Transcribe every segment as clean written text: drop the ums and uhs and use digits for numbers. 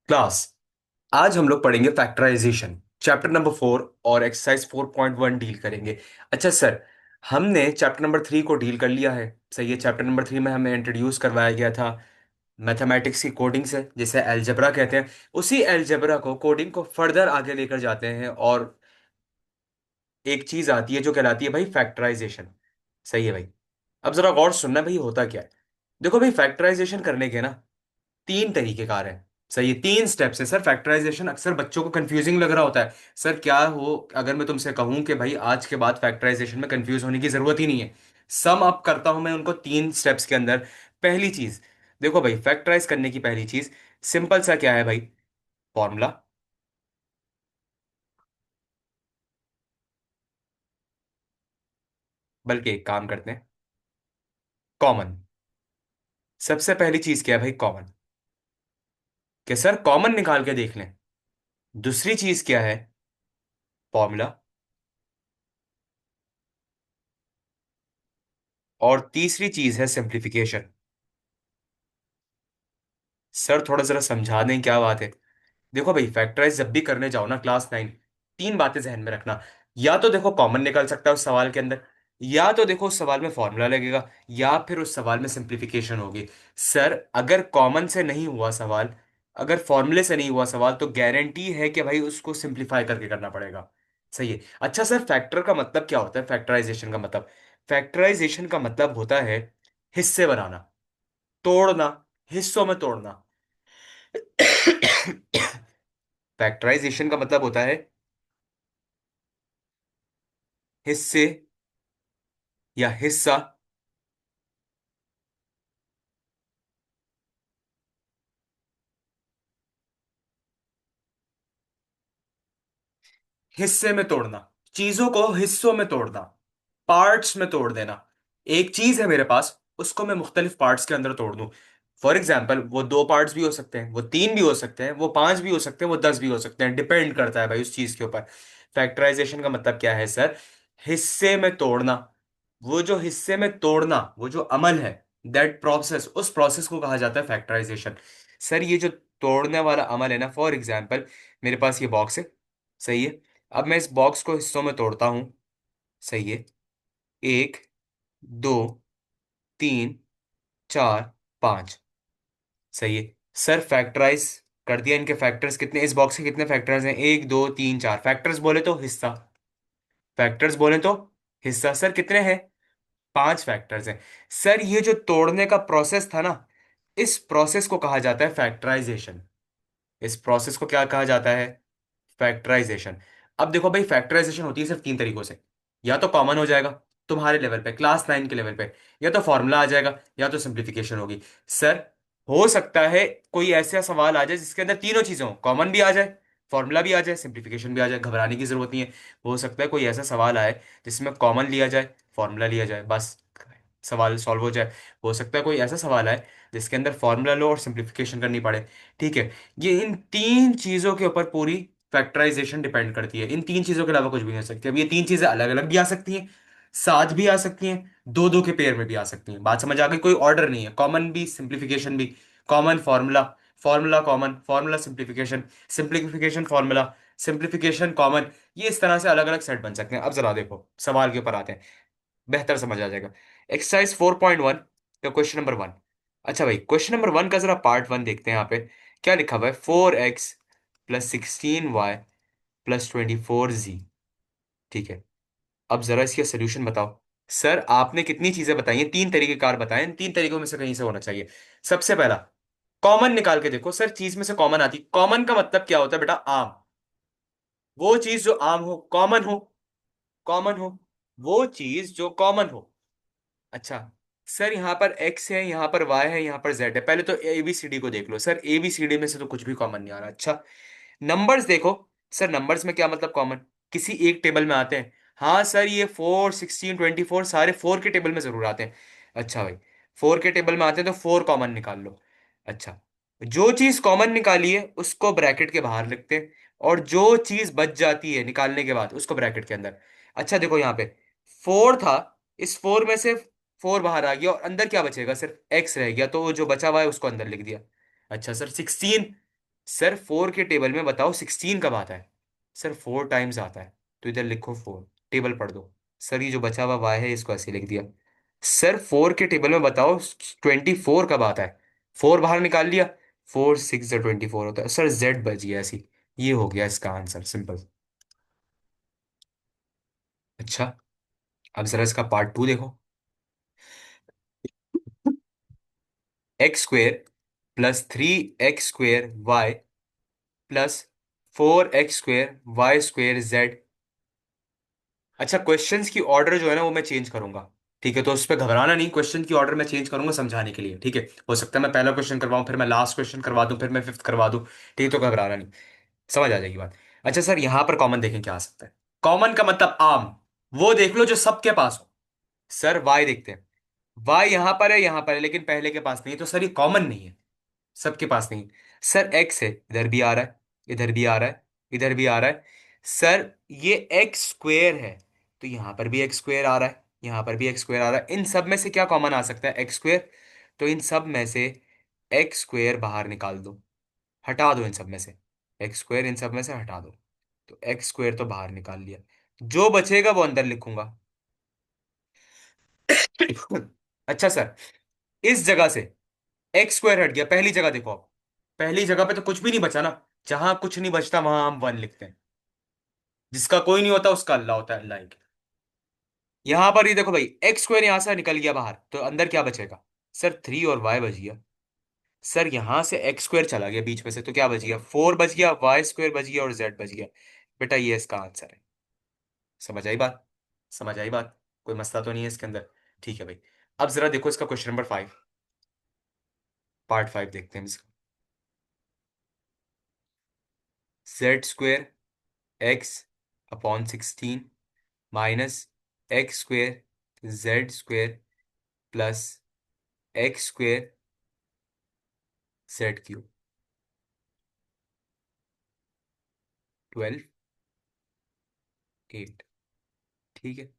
Class. आज हम लोग पढ़ेंगे फैक्टराइजेशन चैप्टर नंबर 4 और एक्सरसाइज 4.1 डील करेंगे। अच्छा सर, हमने चैप्टर नंबर 3 को डील कर लिया है। सही है। चैप्टर नंबर 3 में हमें इंट्रोड्यूस करवाया गया था मैथमेटिक्स की कोडिंग से, जिसे एलजेब्रा कहते हैं। उसी एलजेब्रा को, कोडिंग को फर्दर आगे लेकर जाते हैं और एक चीज आती है जो कहलाती है भाई फैक्टराइजेशन। सही है भाई। अब जरा गौर से सुनना भाई होता क्या है। देखो भाई, फैक्टराइजेशन करने के ना तीन तरीके कार हैं। सही है, तीन स्टेप्स है सर। फैक्टराइजेशन अक्सर बच्चों को कंफ्यूजिंग लग रहा होता है। सर क्या हो अगर मैं तुमसे कहूं कि भाई आज के बाद फैक्टराइजेशन में कंफ्यूज होने की जरूरत ही नहीं है। सम अप करता हूं मैं उनको तीन स्टेप्स के अंदर। पहली चीज, देखो भाई, फैक्टराइज करने की पहली चीज सिंपल सा क्या है भाई? फॉर्मूला। बल्कि एक काम करते हैं, कॉमन। सबसे पहली चीज क्या है भाई? कॉमन। कि सर कॉमन निकाल के देख लें। दूसरी चीज क्या है? फॉर्मूला। और तीसरी चीज है सिंप्लीफिकेशन। सर थोड़ा जरा समझा दें, क्या बात है। देखो भाई, फैक्टराइज जब भी करने जाओ ना क्लास 9, तीन बातें जहन में रखना। या तो देखो कॉमन निकल सकता है उस सवाल के अंदर, या तो देखो उस सवाल में फॉर्मूला लगेगा, या फिर उस सवाल में सिंप्लीफिकेशन होगी। सर अगर कॉमन से नहीं हुआ सवाल, अगर फॉर्मूले से नहीं हुआ सवाल, तो गारंटी है कि भाई उसको सिंप्लीफाई करके करना पड़ेगा। सही है। अच्छा सर, फैक्टर का मतलब क्या होता है? फैक्टराइजेशन का मतलब, फैक्टराइजेशन का मतलब होता है हिस्से बनाना, तोड़ना, हिस्सों में तोड़ना। फैक्टराइजेशन का मतलब होता है हिस्से या हिस्सा, हिस्से में तोड़ना, चीजों को हिस्सों में तोड़ना, पार्ट्स में तोड़ देना। एक चीज है मेरे पास, उसको मैं मुख्तलिफ पार्ट्स के अंदर तोड़ दूं। फॉर एग्जाम्पल, वो दो पार्ट्स भी हो सकते हैं, वो तीन भी हो सकते हैं, वो पांच भी हो सकते हैं, वो 10 भी हो सकते हैं। डिपेंड करता है भाई उस चीज के ऊपर। फैक्टराइजेशन का मतलब क्या है सर? हिस्से में तोड़ना। वो जो हिस्से में तोड़ना, वो जो अमल है, दैट प्रोसेस, उस प्रोसेस को कहा जाता है फैक्टराइजेशन। सर ये जो तोड़ने वाला अमल है ना, फॉर एग्जाम्पल मेरे पास ये बॉक्स है। सही है। अब मैं इस बॉक्स को हिस्सों में तोड़ता हूं। सही है। एक, दो, तीन, चार, पांच। सही है। सर फैक्टराइज कर दिया। इनके फैक्टर्स कितने, इस बॉक्स के कितने फैक्टर्स हैं? एक, दो, तीन, चार। फैक्टर्स बोले तो हिस्सा, फैक्टर्स बोले तो हिस्सा। सर कितने हैं? पांच फैक्टर्स हैं। सर ये जो तोड़ने का प्रोसेस था ना, इस प्रोसेस को कहा जाता है फैक्टराइजेशन। इस प्रोसेस को क्या कहा जाता है? फैक्टराइजेशन। अब देखो भाई, फैक्टराइजेशन होती है सिर्फ तीन तरीकों से। या तो कॉमन हो जाएगा तुम्हारे लेवल पे, क्लास 9 के लेवल पे, या तो फॉर्मूला आ जाएगा, या तो सिंप्लीफिकेशन होगी। सर हो सकता है कोई ऐसा सवाल आ जाए जिसके अंदर तीनों चीजें हो, कॉमन भी आ जाए, फॉर्मूला भी आ जाए, सिंप्लीफिकेशन भी आ जाए। घबराने की जरूरत नहीं है। हो सकता है कोई ऐसा सवाल आए जिसमें कॉमन लिया जाए, फॉर्मूला लिया जाए, बस सवाल सॉल्व हो जाए। हो सकता है कोई ऐसा सवाल आए जिसके अंदर फॉर्मूला लो और सिंप्लीफिकेशन करनी पड़े। ठीक है। ये इन तीन चीजों के ऊपर पूरी फैक्टराइजेशन डिपेंड करती है। इन तीन चीजों के अलावा कुछ भी नहीं हो सकती। अब ये तीन चीजें अलग अलग भी आ सकती हैं, साथ भी आ सकती हैं, दो दो के पेयर में भी आ सकती हैं। बात समझ आ गई? कोई ऑर्डर नहीं है। कॉमन भी, सिंप्लीफिकेशन भी। Common formula, formula common, formula simplification, simplification formula, simplification common. ये इस तरह से अलग अलग सेट बन सकते हैं। अब जरा देखो सवाल के ऊपर आते हैं, बेहतर समझ आ जाएगा। एक्सरसाइज 4.1 का क्वेश्चन नंबर 1। अच्छा भाई, क्वेश्चन नंबर 1 का जरा पार्ट 1 देखते हैं। यहाँ पे क्या लिखा हुआ है? 4x plus 16y plus 24z। ठीक है। अब जरा इसका सोल्यूशन बताओ। सर आपने कितनी चीजें बताई हैं? तीन तरीके कार बताए, इन तीन तरीकों में से कहीं से होना चाहिए। सबसे पहला, कॉमन निकाल के देखो। सर चीज में से कॉमन आती, कॉमन का मतलब क्या होता है बेटा? आम। वो चीज जो आम हो, कॉमन हो, कॉमन हो, वो चीज जो कॉमन हो। अच्छा सर, यहाँ पर x है, यहाँ पर y है, यहाँ पर z है। पहले तो ABCD को देख लो। सर ABCD में से तो कुछ भी कॉमन नहीं आ रहा। अच्छा, नंबर्स देखो। सर नंबर्स में क्या मतलब कॉमन? किसी एक टेबल में आते हैं। हाँ सर, ये 4, 16, 24 सारे 4 के टेबल में जरूर आते हैं। अच्छा भाई, 4 के टेबल में आते हैं तो 4 कॉमन निकाल लो। अच्छा, जो चीज कॉमन निकाली है उसको ब्रैकेट के बाहर लिखते हैं, और जो चीज बच जाती है निकालने के बाद उसको ब्रैकेट के अंदर। अच्छा देखो यहाँ पे 4 था, इस 4 में से 4 बाहर आ गया और अंदर क्या बचेगा? सिर्फ x रह गया, तो वो जो बचा हुआ है उसको अंदर लिख दिया। अच्छा सर 16, सर 4 के टेबल में बताओ 16 कब आता है। सर 4 टाइम्स आता है। तो इधर लिखो 4, टेबल पढ़ दो। सर ये जो बचा हुआ वाई है इसको ऐसे लिख दिया। सर 4 के टेबल में बताओ 24 कब आता है। 4 बाहर निकाल लिया। 4 6 24 होता है सर, जेड बच गया ऐसी। ये हो गया इसका आंसर, सिंपल। अच्छा, अब जरा इसका पार्ट 2 देखो। x² +3x² Y +4x² y² z। अच्छा, क्वेश्चंस की ऑर्डर जो है ना वो मैं चेंज करूंगा। ठीक है, तो उस पर घबराना नहीं, क्वेश्चन की ऑर्डर मैं चेंज करूंगा समझाने के लिए। ठीक है, हो सकता है मैं पहला क्वेश्चन करवाऊं, फिर मैं लास्ट क्वेश्चन करवा दूं, फिर मैं फिफ्थ करवा दूं। ठीक है, तो घबराना नहीं, समझ आ जाएगी बात। अच्छा सर, यहां पर कॉमन देखें क्या आ सकता है। कॉमन का मतलब आम, वो देख लो जो सबके पास हो। सर वाई देखते हैं। वाई यहां पर है, यहां पर है, लेकिन पहले के पास नहीं है, तो सर ये कॉमन नहीं है, सबके पास नहीं। सर एक्स है, इधर भी आ रहा है, इधर भी आ रहा है, इधर भी आ रहा है। सर ये एक्स स्क्वेयर है, तो यहां पर भी एक्स स्क्वेयर आ रहा है, यहां पर भी एक्स स्क्वेयर आ रहा है। इन सब में से क्या कॉमन आ सकता है, एक्स स्क्वेयर। तो इन सब में से एक्स स्क्वेयर बाहर निकाल दो, हटा दो इन सब में से। एक्स स्क्वेयर इन सब में से हटा दो। तो एक्स स्क्वेयर तो बाहर निकाल लिया, जो बचेगा वो अंदर लिखूंगा। अच्छा सर, इस जगह से एक्स स्क्वायर हट गया, पहली जगह देखो आप। पहली जगह पे तो कुछ भी नहीं बचा ना। जहां कुछ नहीं बचता वहां हम वन लिखते हैं। जिसका कोई नहीं होता उसका अल्लाह होता है, अल्लाह एक। यहां पर ये देखो भाई, एक्स स्क्वायर यहां से निकल गया बाहर, तो अंदर क्या बचेगा। सर 3 और वाई बच गया। सर यहां से एक्स स्क्वायर चला गया बीच में से, तो क्या बच गया, 4 बच गया, वाई स्क्वायर बच गया और जेड बच गया। बेटा ये इसका आंसर है। समझ आई बात, समझ आई बात। कोई मसला तो नहीं है इसके अंदर। ठीक है भाई, अब जरा देखो इसका क्वेश्चन नंबर 5, पार्ट 5 देखते हैं इसका। Z² x/16 -x² z² plus x² z³ 12 8। ठीक है,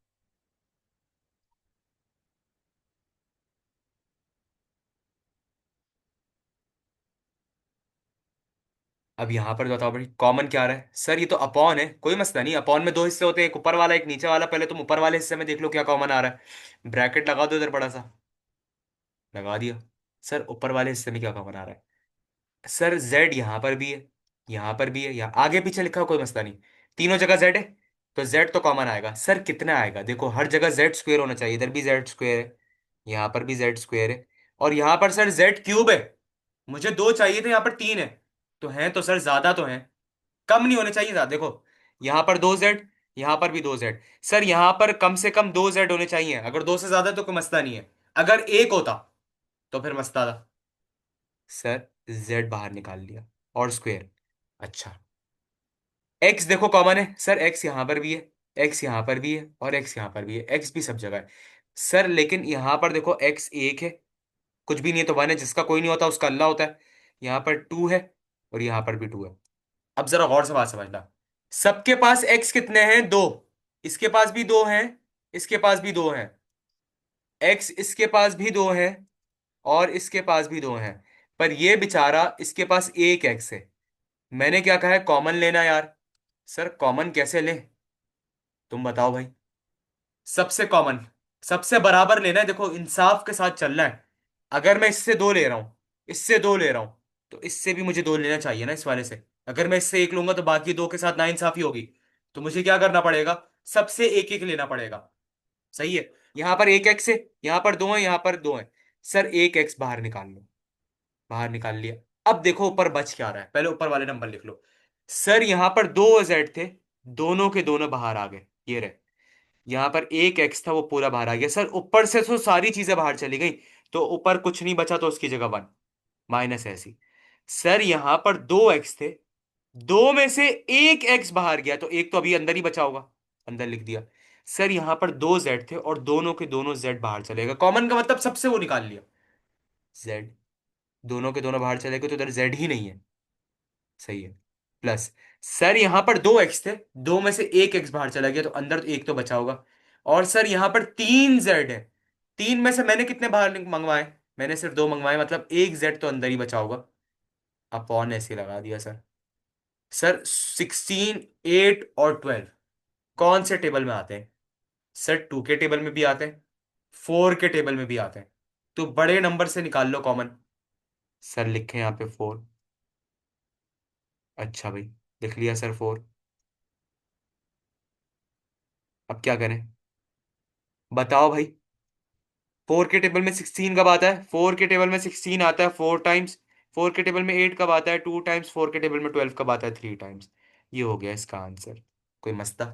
अब यहां पर बताओ भाई कॉमन क्या आ रहा है। सर ये तो अपॉन है, कोई मसला नहीं, अपॉन में दो हिस्से होते हैं, एक ऊपर वाला एक नीचे वाला। पहले तुम ऊपर वाले हिस्से में देख लो क्या कॉमन आ रहा है। ब्रैकेट लगा दो इधर बड़ा सा, लगा दिया। सर ऊपर वाले हिस्से में क्या कॉमन आ रहा है। सर जेड यहां पर भी है, यहां पर भी है, यहाँ आगे पीछे लिखा हो कोई मसला नहीं, तीनों जगह जेड है। तो जेड तो कॉमन आएगा। सर कितना आएगा, देखो हर जगह जेड स्क्वेयर होना चाहिए, इधर भी जेड स्क्वेयर है, यहाँ पर भी जेड स्क्वेयर है, और यहाँ पर सर जेड क्यूब है। मुझे दो चाहिए थे, यहाँ पर तीन है। तो हैं तो सर ज्यादा तो हैं, कम नहीं होने चाहिए ज्यादा। देखो यहाँ पर दो जेड, यहाँ पर भी दो जेड। सर यहाँ पर कम से कम दो जेड होने चाहिए, अगर दो से ज्यादा तो कोई मसला नहीं है। अगर एक होता तो फिर मसला था। सर जेड बाहर निकाल लिया और स्क्वायर। अच्छा, एक्स देखो कॉमन है, सर एक्स यहां पर भी है, एक्स यहां पर भी है, और एक्स यहां पर भी है, एक्स भी सब जगह है। सर लेकिन यहां पर देखो एक्स एक है, कुछ भी नहीं है तो वन है, जिसका कोई नहीं होता उसका अल्लाह होता है। यहां पर टू है, और यहां पर भी टू है। अब जरा गौर से बात समझना। सबके पास एक्स कितने हैं, दो। इसके पास भी दो हैं, इसके पास भी दो हैं। एक्स इसके पास भी दो हैं, और इसके पास भी दो हैं। पर ये बेचारा इसके पास एक एक्स है। मैंने क्या कहा है, कॉमन लेना यार। सर कॉमन कैसे लें, तुम बताओ भाई। सबसे कॉमन, सबसे बराबर लेना है, देखो इंसाफ के साथ चलना है। अगर मैं इससे दो ले रहा हूं, इससे दो ले रहा हूं, तो इससे भी मुझे दो लेना चाहिए ना इस वाले से। अगर मैं इससे एक लूंगा तो बाकी दो के साथ नाइंसाफी होगी। तो मुझे क्या करना पड़ेगा, सबसे एक एक लेना पड़ेगा। सही है, यहां पर एक एक्स है, यहां पर दो है, यहां पर दो है। सर एक एक्स बाहर निकाल लो, बाहर निकाल लिया। अब देखो ऊपर बच क्या रहा है, पहले ऊपर वाले नंबर लिख लो। सर यहां पर दो जेड थे, दोनों के दोनों बाहर आ गए, ये रहे। यहाँ पर एक एक्स था वो पूरा बाहर आ गया। सर ऊपर से तो सारी चीजें बाहर चली गई, तो ऊपर कुछ नहीं बचा, तो उसकी जगह वन, माइनस ऐसी। सर यहाँ पर दो एक्स थे, दो में से एक एक्स बाहर गया, तो एक तो अभी अंदर ही बचा होगा, अंदर लिख दिया। सर यहाँ पर दो जेड थे और दोनों के दोनों जेड बाहर चलेगा, कॉमन का मतलब सबसे वो निकाल लिया, जेड। दोनों के दोनों बाहर चले गए, तो इधर जेड ही नहीं है। सही है, प्लस। सर यहां पर दो एक्स थे, दो में से एक एक्स बाहर चला गया, तो अंदर एक तो बचा होगा। और सर यहां पर तीन जेड है, तीन में से मैंने कितने बाहर मंगवाए, मैंने सिर्फ दो मंगवाए, मतलब एक जेड तो अंदर ही बचा होगा। अपॉन ऐसे लगा दिया सर। सर 16, 8 और 12 कौन से टेबल में आते हैं? सर 2 के टेबल में भी आते हैं, 4 के टेबल में भी आते हैं। तो बड़े नंबर से निकाल लो कॉमन। सर लिखे यहाँ पे 4। अच्छा भाई, लिख लिया सर 4। अब क्या करें? बताओ भाई। 4 के टेबल में 16 कब आता है? 4 के टेबल में 16 आता है 4 टाइम्स। 4 के टेबल में 8 कब आता है? 2 टाइम्स। 4 के टेबल में 12 कब आता है? 3 टाइम्स। ये हो गया इसका आंसर। कोई मसला?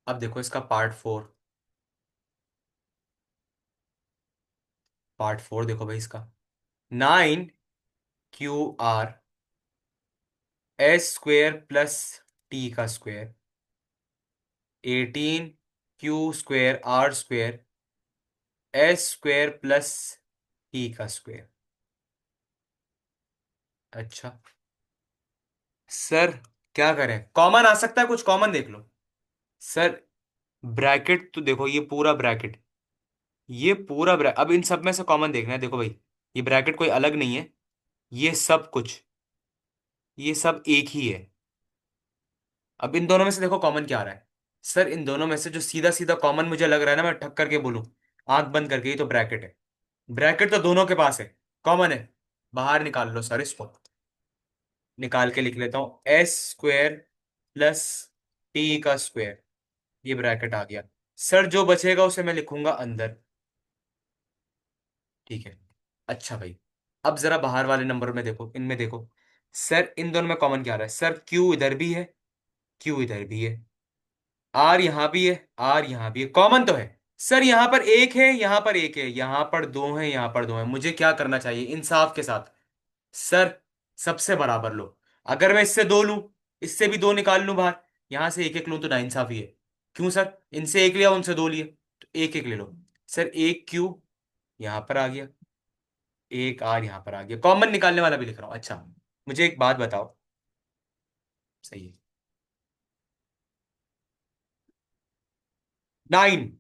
अब देखो इसका पार्ट 4। पार्ट 4 देखो भाई इसका। 9 QRS² + T², 18 Q² R² S² + T²। अच्छा सर, क्या करें? कॉमन आ सकता है कुछ? कॉमन देख लो सर। ब्रैकेट तो देखो, ये पूरा ब्रैकेट, ये पूरा ब्रैकेट, अब इन सब में से कॉमन देखना है। देखो भाई, ये ब्रैकेट कोई अलग नहीं है, ये सब कुछ, ये सब एक ही है। अब इन दोनों में से देखो कॉमन क्या आ रहा है। सर इन दोनों में से जो सीधा सीधा कॉमन मुझे लग रहा है ना, मैं ठक करके बोलूं, आंख बंद करके, ये तो ब्रैकेट है। ब्रैकेट तो दोनों के पास है, कॉमन है। बाहर निकाल लो सर इसको। निकाल के लिख लेता हूं, S² + T²। ये ब्रैकेट आ गया। सर जो बचेगा उसे मैं लिखूंगा अंदर। ठीक है। अच्छा भाई, अब जरा बाहर वाले नंबर में देखो, इनमें देखो। सर इन दोनों में कॉमन क्या आ रहा है? सर क्यू इधर भी है, क्यू इधर भी है, आर यहां भी है, आर यहां भी है, कॉमन तो है। सर यहां पर एक है, यहां पर एक है, यहां पर दो है, यहां पर दो है। मुझे क्या करना चाहिए इंसाफ के साथ? सर सबसे बराबर लो। अगर मैं इससे दो लूं, इससे भी दो निकाल लूं बाहर, यहां से एक एक लूं, तो नाइंसाफी है। क्यों सर? इनसे एक लिया, उनसे दो लिए, तो एक एक ले लो। सर एक क्यू यहां पर आ गया, एक आर यहां पर आ गया, कॉमन निकालने वाला भी लिख रहा हूं। अच्छा, मुझे एक बात बताओ। सही है। 9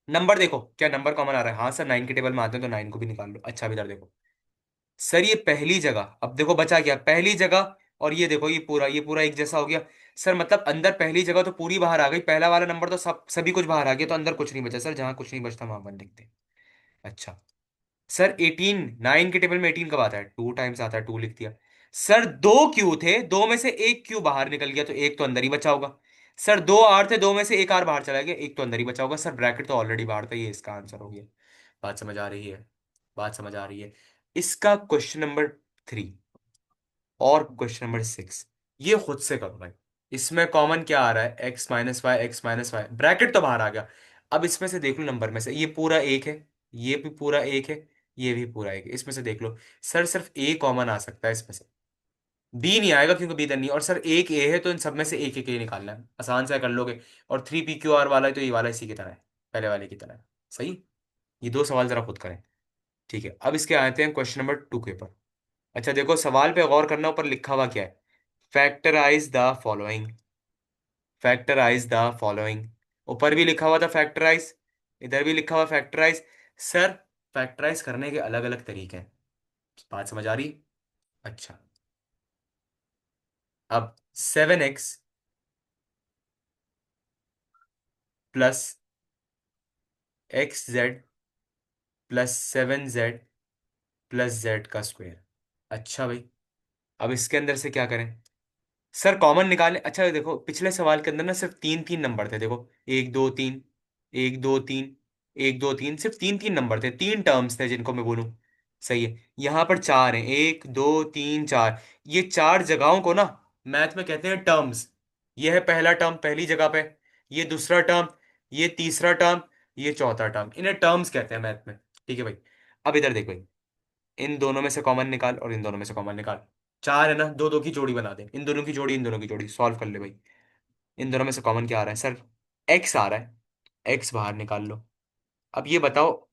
नंबर देखो, क्या नंबर कॉमन आ रहा है? हाँ सर, 9 के टेबल में आते हैं, तो 9 को भी निकाल लो। अच्छा अब इधर देखो सर, ये पहली जगह, अब देखो बचा क्या, पहली जगह। और ये देखो, ये पूरा एक जैसा हो गया। सर मतलब अंदर पहली जगह तो पूरी बाहर आ गई, पहला वाला नंबर तो सब सभी कुछ बाहर आ गया, तो अंदर कुछ नहीं बचा सर। जहां कुछ नहीं बचता वहां वन लिखते हैं। अच्छा सर 18, 9 के टेबल में 18 कब आता है? 2 टाइम्स आता है, 2 लिख दिया। सर दो क्यू थे, दो में से एक क्यू बाहर निकल गया, तो एक तो अंदर ही बचा होगा। सर दो आर थे, दो में से एक आर बाहर चला गया, एक तो अंदर ही बचा होगा। सर ब्रैकेट तो ऑलरेडी बाहर था, ये इसका आंसर हो गया। बात समझ आ रही है? बात समझ आ रही है? इसका क्वेश्चन नंबर 3 और क्वेश्चन नंबर 6 ये खुद से करो भाई। इसमें कॉमन क्या आ रहा है? x-y, x-y, ब्रैकेट तो बाहर आ गया। अब इसमें से देख लो, नंबर में से ये पूरा एक है, ये भी पूरा एक है, ये भी पूरा एक है। इसमें से देख लो सर, सिर्फ ए कॉमन आ सकता है इसमें से। बी नहीं आएगा क्योंकि बी तो नहीं है। और सर एक ए है, तो इन सब में से एक एक ए निकालना है, आसान से कर लोगे। और 3 PQR वाला है, तो ये वाला इसी की तरह है, पहले वाले की तरह है। सही। ये दो सवाल जरा खुद करें। ठीक है, अब इसके आते हैं क्वेश्चन नंबर 2 के ऊपर। अच्छा देखो, सवाल पे गौर करना, ऊपर लिखा हुआ क्या है? Factorise the following. Factorise the following. ऊपर भी लिखा हुआ था फैक्टराइज, इधर भी लिखा हुआ फैक्टराइज। सर फैक्टराइज करने के अलग अलग तरीके हैं, बात समझ आ रही? अच्छा, अब 7x + XZ + 7Z + Z² अच्छा भाई, अब इसके अंदर से क्या करें? सर कॉमन निकालने, अच्छा देखो पिछले सवाल के अंदर ना सिर्फ तीन तीन नंबर थे। देखो, 1 2 3, 1 2 3, 1 2 3, सिर्फ तीन तीन नंबर थे, तीन टर्म्स थे जिनको मैं बोलूं। सही है। यहाँ पर चार हैं, 1 2 3 4। ये चार जगहों को ना मैथ में कहते हैं टर्म्स। ये है पहला टर्म पहली जगह पे, ये दूसरा टर्म, ये तीसरा टर्म, ये चौथा टर्म, इन्हें टर्म्स कहते हैं मैथ में। ठीक है भाई। अब इधर देखो भाई, इन दोनों में से कॉमन निकाल और इन दोनों में से कॉमन निकाल। चार है ना, दो दो की जोड़ी बना दे, इन दोनों की जोड़ी, इन दोनों की जोड़ी सॉल्व कर ले भाई। इन दोनों में से कॉमन क्या आ रहा है सर? एक्स आ रहा है, एक्स बाहर निकाल लो। अब ये बताओ,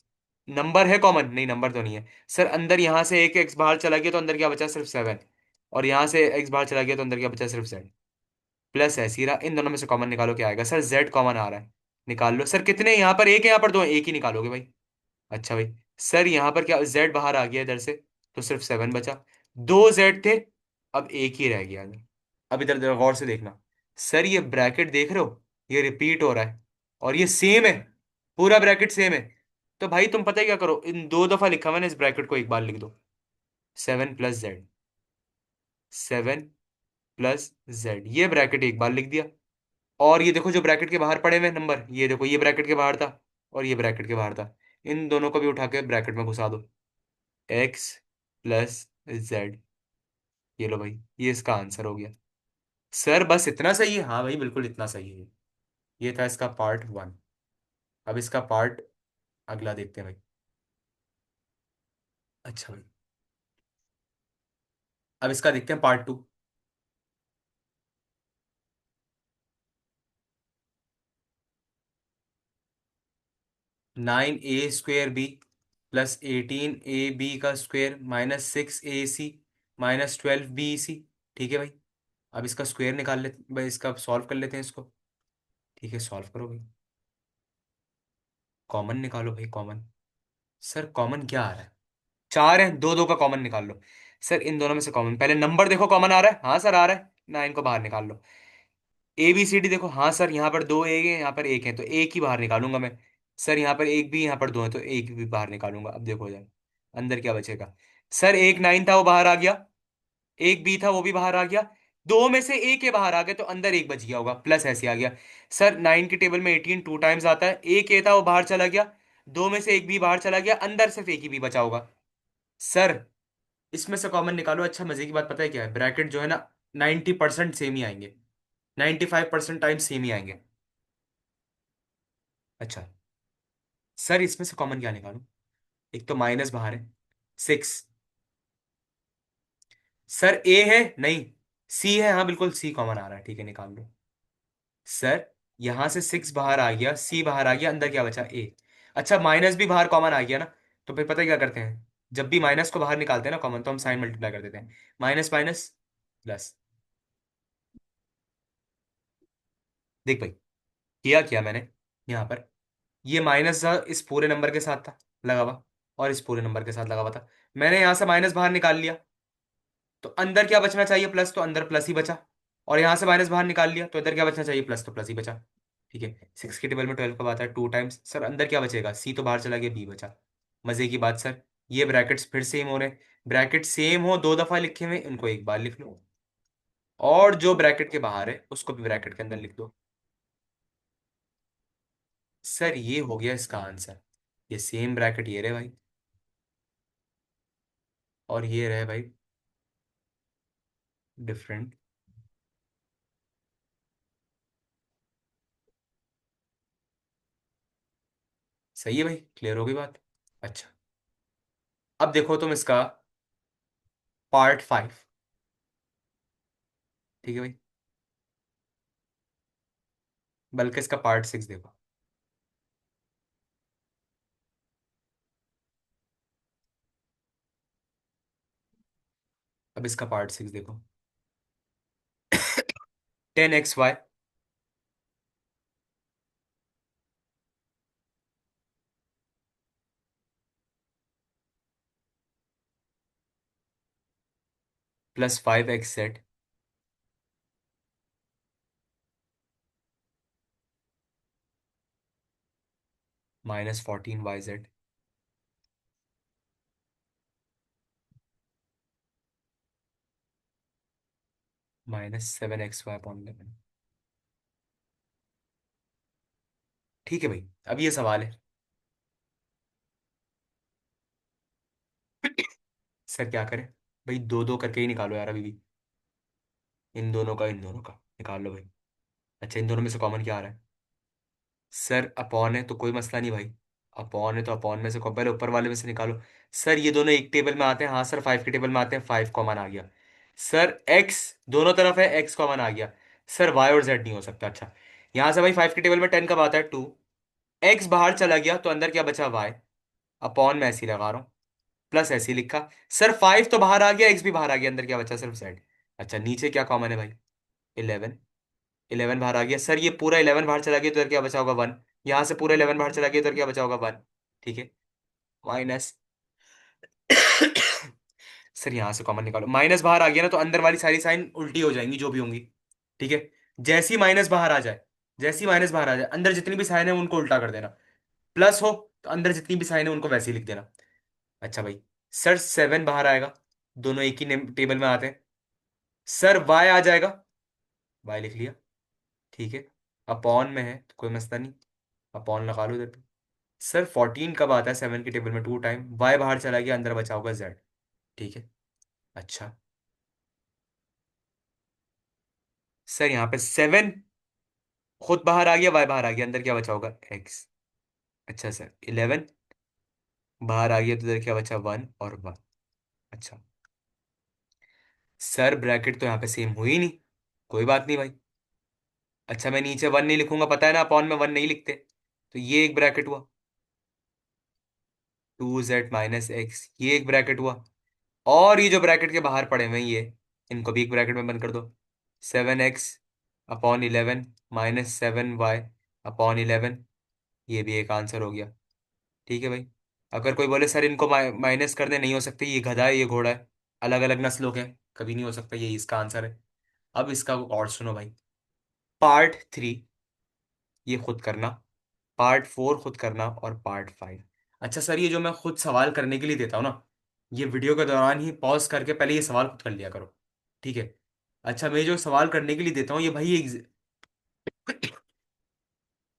नंबर है कॉमन? नहीं, नंबर तो नहीं है सर। अंदर यहां से एक एक्स बाहर चला गया, तो अंदर क्या बचा? सिर्फ 7। और यहां से एक्स बाहर चला गया, तो अंदर क्या बचा? सिर्फ Z। प्लस ऐसी रहा, इन दोनों में से कॉमन निकालो, क्या आएगा? सर Z कॉमन आ रहा है, निकाल लो। सर कितने यहाँ पर? एक है, यहाँ पर दो है, एक ही निकालोगे भाई। अच्छा भाई, सर यहाँ पर क्या जेड बाहर आ गया इधर से, तो सिर्फ 7 बचा। दो जेड थे, अब एक ही रह गया इधर। अब इधर इधर गौर से देखना। सर ये ब्रैकेट देख रहे हो, ये रिपीट हो रहा है, और ये सेम है, पूरा ब्रैकेट सेम है। तो भाई तुम पता है क्या करो, इन दो दफा लिखा हुआ है ना इस ब्रैकेट को एक बार लिख दो। 7 + Z, 7 + Z, ये ब्रैकेट एक बार लिख दिया। और ये देखो जो ब्रैकेट के बाहर पड़े हुए नंबर, ये देखो ये ब्रैकेट के बाहर था और ये ब्रैकेट के बाहर था, इन दोनों को भी उठा के ब्रैकेट में घुसा दो। X + Z, ये लो भाई, ये इसका आंसर हो गया। सर बस इतना सही है? हाँ भाई बिल्कुल इतना सही है। ये था इसका पार्ट 1। अब इसका पार्ट अगला देखते हैं भाई। अच्छा भाई, अब इसका देखते हैं part 2। 9a² B + 18ab² -6ac - 12bc। ठीक है भाई, अब इसका स्क्वायर निकाल लेते भाई, इसका सॉल्व कर लेते हैं इसको। ठीक है, सॉल्व करो भाई। कॉमन निकालो भाई, कॉमन। सर कॉमन क्या आ रहा है? चार है, दो दो का कॉमन निकाल लो। सर इन दोनों में से कॉमन, पहले नंबर देखो कॉमन आ रहा है, हाँ सर आ रहा है, 9 को बाहर निकाल लो। ABCD देखो, हाँ सर यहाँ पर दो एक है, यहाँ पर एक है, तो एक ही बाहर निकालूंगा मैं। सर यहाँ पर एक भी, यहाँ पर दो है, तो एक भी बाहर निकालूंगा। अब देखो जाए अंदर क्या बचेगा। सर एक 9 था वो बाहर आ गया, एक बी था वो भी बाहर आ गया, दो में से एक के बाहर आ गया, तो अंदर एक बच गया होगा, प्लस ऐसे आ गया। सर 9 की टेबल में 18 टू टाइम्स आता है, एक ए था वो बाहर चला गया, दो में से एक भी बाहर चला गया, अंदर सिर्फ एक ही भी बचा होगा। सर इसमें से कॉमन निकालो। अच्छा मजे की बात पता है क्या है, ब्रैकेट जो है ना 90% सेम ही आएंगे, 95% टाइम सेम ही आएंगे। अच्छा सर इसमें से कॉमन क्या निकालूं? एक तो माइनस बाहर है, 6। सर ए है नहीं, सी है, हाँ बिल्कुल सी कॉमन आ रहा है, ठीक है निकाल लो। सर यहां से 6 बाहर आ गया, सी बाहर आ गया, अंदर क्या बचा, ए। अच्छा माइनस भी बाहर कॉमन आ गया ना, तो फिर पता है क्या करते हैं, जब भी माइनस को बाहर निकालते हैं ना कॉमन, तो हम साइन मल्टीप्लाई कर देते हैं, माइनस माइनस प्लस। देख भाई, किया क्या मैंने यहाँ पर, ये माइनस इस पूरे नंबर के साथ था लगा हुआ, और इस पूरे नंबर के साथ लगा हुआ था, मैंने यहां से माइनस बाहर निकाल लिया, तो अंदर क्या बचना चाहिए, प्लस, तो अंदर प्लस ही बचा। और यहां से माइनस बाहर निकाल लिया, तो इधर क्या बचना चाहिए, प्लस, तो प्लस ही बचा। ठीक है, 6 की टेबल में 12 कब आता है, टू टाइम्स। सर अंदर क्या बचेगा, सी तो बाहर चला गया, बी बचा। मजे की बात सर, ये ब्रैकेट्स फिर सेम हो रहे हैं। ब्रैकेट सेम हो, दो दफा लिखे हुए, इनको एक बार लिख लो, और जो ब्रैकेट के बाहर है उसको भी ब्रैकेट के अंदर लिख दो। सर ये हो गया इसका आंसर। ये सेम ब्रैकेट ये रहे भाई, और ये रहे भाई डिफरेंट। सही है भाई, क्लियर हो गई बात। अच्छा, अब देखो तुम इसका पार्ट 5। ठीक है भाई, बल्कि इसका पार्ट 6 देखो। अब इसका पार्ट 6 देखो। 10xy +5xz -14yz -7xy/11। ठीक है भाई, अब ये सवाल है। सर क्या करें भाई, दो दो करके ही निकालो यार अभी भी, इन दोनों का इन दोनों का निकाल लो भाई। अच्छा इन दोनों में से कॉमन क्या आ रहा है? सर अपॉन है तो कोई मसला नहीं भाई, अपॉन है तो अपॉन में से पहले ऊपर वाले में से निकालो। सर ये दोनों एक टेबल में आते हैं, हाँ सर 5 के टेबल में आते हैं, 5 कॉमन आ गया। सर एक्स दोनों तरफ है, एक्स कॉमन आ गया। सर वाई और जेड नहीं हो सकता। अच्छा यहाँ से भाई 5 के टेबल में 10 कब आता है, 2। एक्स बाहर चला गया तो अंदर क्या बचा, वाई। अपॉन में ऐसे ही लगा रहा हूँ, प्लस ऐसे ही लिखा। सर 5 तो बाहर आ गया, एक्स भी बाहर आ गया, अंदर क्या बचा, सिर्फ जेड। अच्छा नीचे क्या कॉमन है भाई, 11। 11 बाहर आ गया, सर ये पूरा 11 बाहर चला गया तो इधर क्या बचा होगा, 1। यहाँ से पूरा 11 बाहर चला गया तो इधर क्या बचा होगा, 1। ठीक है, माइनस सर यहां से कॉमन निकालो, माइनस बाहर आ गया ना तो अंदर वाली सारी साइन उल्टी हो जाएंगी जो भी होंगी। ठीक है, जैसी माइनस बाहर आ जाए, जैसी माइनस बाहर आ जाए अंदर जितनी भी साइन है उनको उल्टा कर देना। प्लस हो तो अंदर जितनी भी साइन है उनको वैसे ही लिख देना। अच्छा भाई, सर 7 बाहर आएगा, दोनों एक ही टेबल में आते हैं। सर वाई आ जाएगा, वाई लिख लिया। ठीक है, अपॉन में है तो कोई मसला नहीं, अपॉन लगा लो इधर पे। सर 14 कब आता है 7 के टेबल में? 2 टाइम, वाई बाहर चला गया, अंदर बचा होगा जेड। ठीक है। अच्छा सर यहाँ पे 7 खुद बाहर आ गया, वाई बाहर आ गया, अंदर क्या बचा होगा? एक्स। अच्छा सर 11 बाहर आ गया तो इधर क्या बचा? 1 और 1। अच्छा सर ब्रैकेट तो यहाँ पे सेम हुई नहीं, कोई बात नहीं भाई। अच्छा मैं नीचे 1 नहीं लिखूंगा, पता है ना अपॉन में 1 नहीं लिखते, तो ये एक ब्रैकेट हुआ। 2z - x, ये एक ब्रैकेट हुआ। और ये जो ब्रैकेट के बाहर पड़े हुए हैं ये, इनको भी एक ब्रैकेट में बंद कर दो। 7x/11 -7y/11, ये भी एक आंसर हो गया। ठीक है भाई। अगर कोई बोले सर इनको माइनस कर दे, नहीं हो सकते, ये गधा है ये घोड़ा है, अलग अलग नस्लों के हैं, कभी नहीं हो सकता, यही इसका आंसर है। अब इसका और सुनो भाई, पार्ट 3 ये खुद करना, पार्ट 4 खुद करना, और पार्ट 5। अच्छा सर ये जो मैं खुद सवाल करने के लिए देता हूँ ना, ये वीडियो के दौरान ही पॉज करके पहले ये सवाल खुद कर लिया करो। ठीक है। अच्छा मैं जो सवाल करने के लिए देता हूँ ये भाई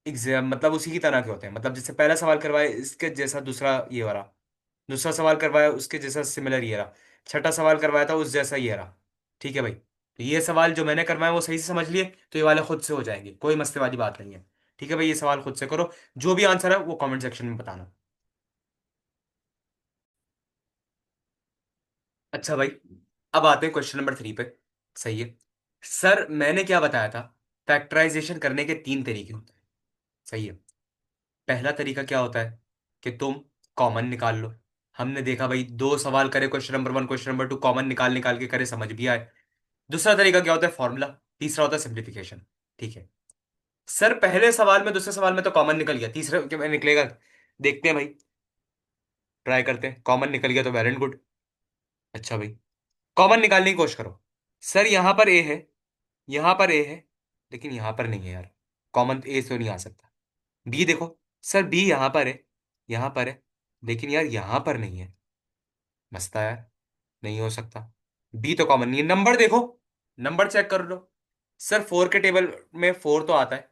एग्जाम मतलब उसी की तरह के होते हैं, मतलब जैसे पहला सवाल करवाए इसके जैसा दूसरा ये वाला, दूसरा सवाल करवाया उसके जैसा सिमिलर ये रहा, छठा सवाल करवाया था उस जैसा ये रहा। ठीक है भाई, तो ये सवाल जो मैंने करवाया वो सही से समझ लिए तो ये वाले खुद से हो जाएंगे, कोई मसले वाली बात नहीं है। ठीक है भाई, ये सवाल खुद से करो, जो भी आंसर है वो कमेंट सेक्शन में बताना। अच्छा भाई, अब आते हैं क्वेश्चन नंबर 3 पे। सही है। सर मैंने क्या बताया था, फैक्टराइजेशन करने के 3 तरीके होते हैं। सही है। पहला तरीका क्या होता है कि तुम कॉमन निकाल लो। हमने देखा भाई, 2 सवाल करे, question number 1 question number 2, common निकाल निकाल के करे, समझ भी आए। दूसरा तरीका क्या होता है? फॉर्मूला। तीसरा होता है सिंप्लीफिकेशन। ठीक है। सर पहले सवाल में दूसरे सवाल में तो कॉमन निकल गया, तीसरे के में निकलेगा? देखते हैं भाई, ट्राई करते हैं, कॉमन निकल गया तो वेल एंड गुड। अच्छा भाई, कॉमन निकालने की कोशिश करो। सर यहाँ पर ए है, यहाँ पर ए है, लेकिन यहाँ पर नहीं है यार, कॉमन ए तो नहीं आ सकता। बी देखो, सर बी यहाँ पर है, यहाँ पर है, लेकिन यार यहाँ पर नहीं है। मस्ता यार, नहीं हो सकता। बी तो कॉमन नहीं है। नंबर देखो, नंबर चेक कर लो। सर 4 के टेबल में 4 तो आता है,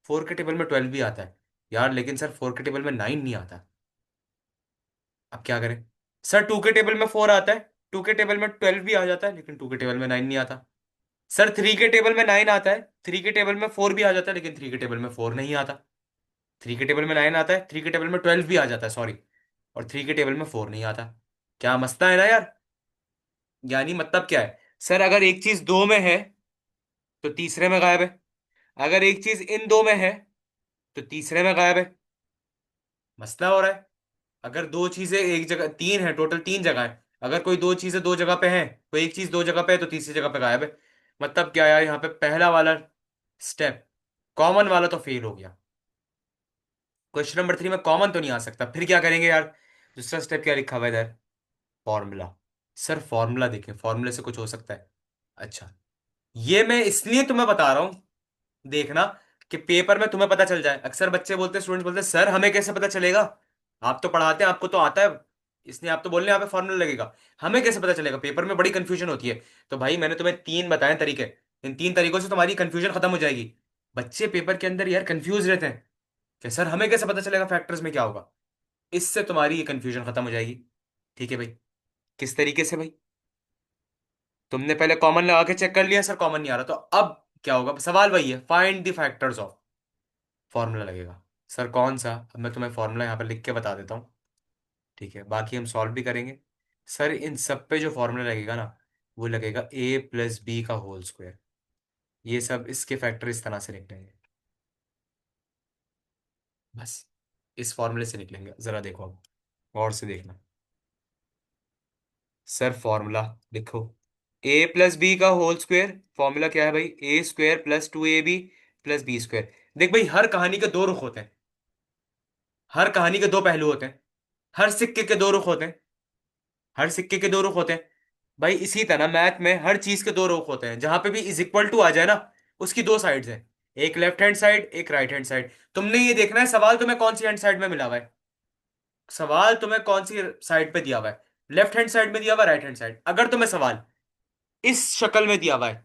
4 के टेबल में 12 भी आता है यार, लेकिन सर 4 के टेबल में 9 नहीं आता। अब क्या करें? सर 2 के टेबल में 4 आता है, 2 के टेबल में 12 भी आ जाता है, लेकिन 2 के टेबल में 9 नहीं आता। सर 3 के टेबल में 9 आता है, 3 के टेबल में 4 भी आ जाता है, लेकिन 3 के टेबल में 4 नहीं आता। 3 के टेबल में 9 आता है, 3 के टेबल में 12 भी आ जाता है, सॉरी, और 3 के टेबल में 4 नहीं आता। क्या मस्ता है ना यार। यानी मतलब क्या है? सर अगर एक चीज दो में है तो तीसरे में गायब है, अगर एक चीज इन दो में है तो तीसरे में गायब है। मसला हो रहा है। अगर दो चीजें एक जगह, तीन है, टोटल 3 जगह है, अगर कोई दो चीजें 2 जगह पे है, कोई एक चीज 2 जगह पे है तो तीसरी जगह पे गायब है। मतलब क्या यार, यहाँ पे पहला वाला स्टेप, कॉमन वाला तो फेल हो गया। क्वेश्चन नंबर 3 में कॉमन तो नहीं आ सकता, फिर क्या करेंगे यार? दूसरा स्टेप क्या लिखा हुआ है इधर? फॉर्मूला। सर फॉर्मूला देखें, फॉर्मूले से कुछ हो सकता है? अच्छा, ये मैं इसलिए तुम्हें बता रहा हूं, देखना कि पेपर में तुम्हें पता चल जाए। अक्सर बच्चे बोलते हैं, स्टूडेंट्स बोलते हैं सर हमें कैसे पता चलेगा, आप तो पढ़ाते हैं आपको तो आता है, इसलिए आप तो बोल रहे हैं यहाँ पे फॉर्मूला लगेगा, हमें कैसे पता चलेगा? पेपर में बड़ी कंफ्यूजन होती है। तो भाई मैंने तुम्हें 3 बताए तरीके, इन 3 तरीकों से तुम्हारी कंफ्यूजन खत्म हो जाएगी। बच्चे पेपर के अंदर यार कंफ्यूज रहते हैं कि सर हमें कैसे पता चलेगा फैक्टर्स में क्या होगा, इससे तुम्हारी ये कंफ्यूजन खत्म हो जाएगी। ठीक है भाई। किस तरीके से भाई? तुमने पहले कॉमन लगा के चेक कर लिया, सर कॉमन नहीं आ रहा, तो अब क्या होगा? सवाल वही है, find the factors of, formula लगेगा। सर कौन सा? अब मैं तुम्हें फॉर्मूला यहाँ पर लिख के बता देता हूँ। ठीक है, बाकी हम सॉल्व भी करेंगे। सर इन सब पे जो फॉर्मूला लगेगा ना, वो लगेगा a + b का होल स्क्वायर। ये सब इसके फैक्टर इस तरह से निकलेंगे, बस इस फॉर्मूले से निकलेंगे। जरा देखो अब, गौर से देखना। सर फॉर्मूला लिखो, a + b का होल स्क्वायर, फॉर्मूला क्या है भाई? a² + 2ab + b²। देख भाई, हर कहानी के 2 रुख होते हैं, हर कहानी के 2 पहलू होते हैं। हर सिक्के के दो रुख होते हैं। हर सिक्के के दो रुख होते हैं। भाई इसी तरह मैथ में हर चीज के दो रुख होते हैं, जहां पे भी इज इक्वल टू आ जाए ना, उसकी दो साइड्स हैं। एक लेफ्ट हैंड साइड, एक राइट हैंड साइड। तुमने ये देखना है सवाल तुम्हें कौन सी हैंड साइड में मिला हुआ है। सवाल तुम्हें कौन सी साइड पे दिया हुआ है, लेफ्ट हैंड साइड में दिया हुआ है, राइट हैंड साइड। अगर तुम्हें सवाल इस शक्ल में दिया हुआ है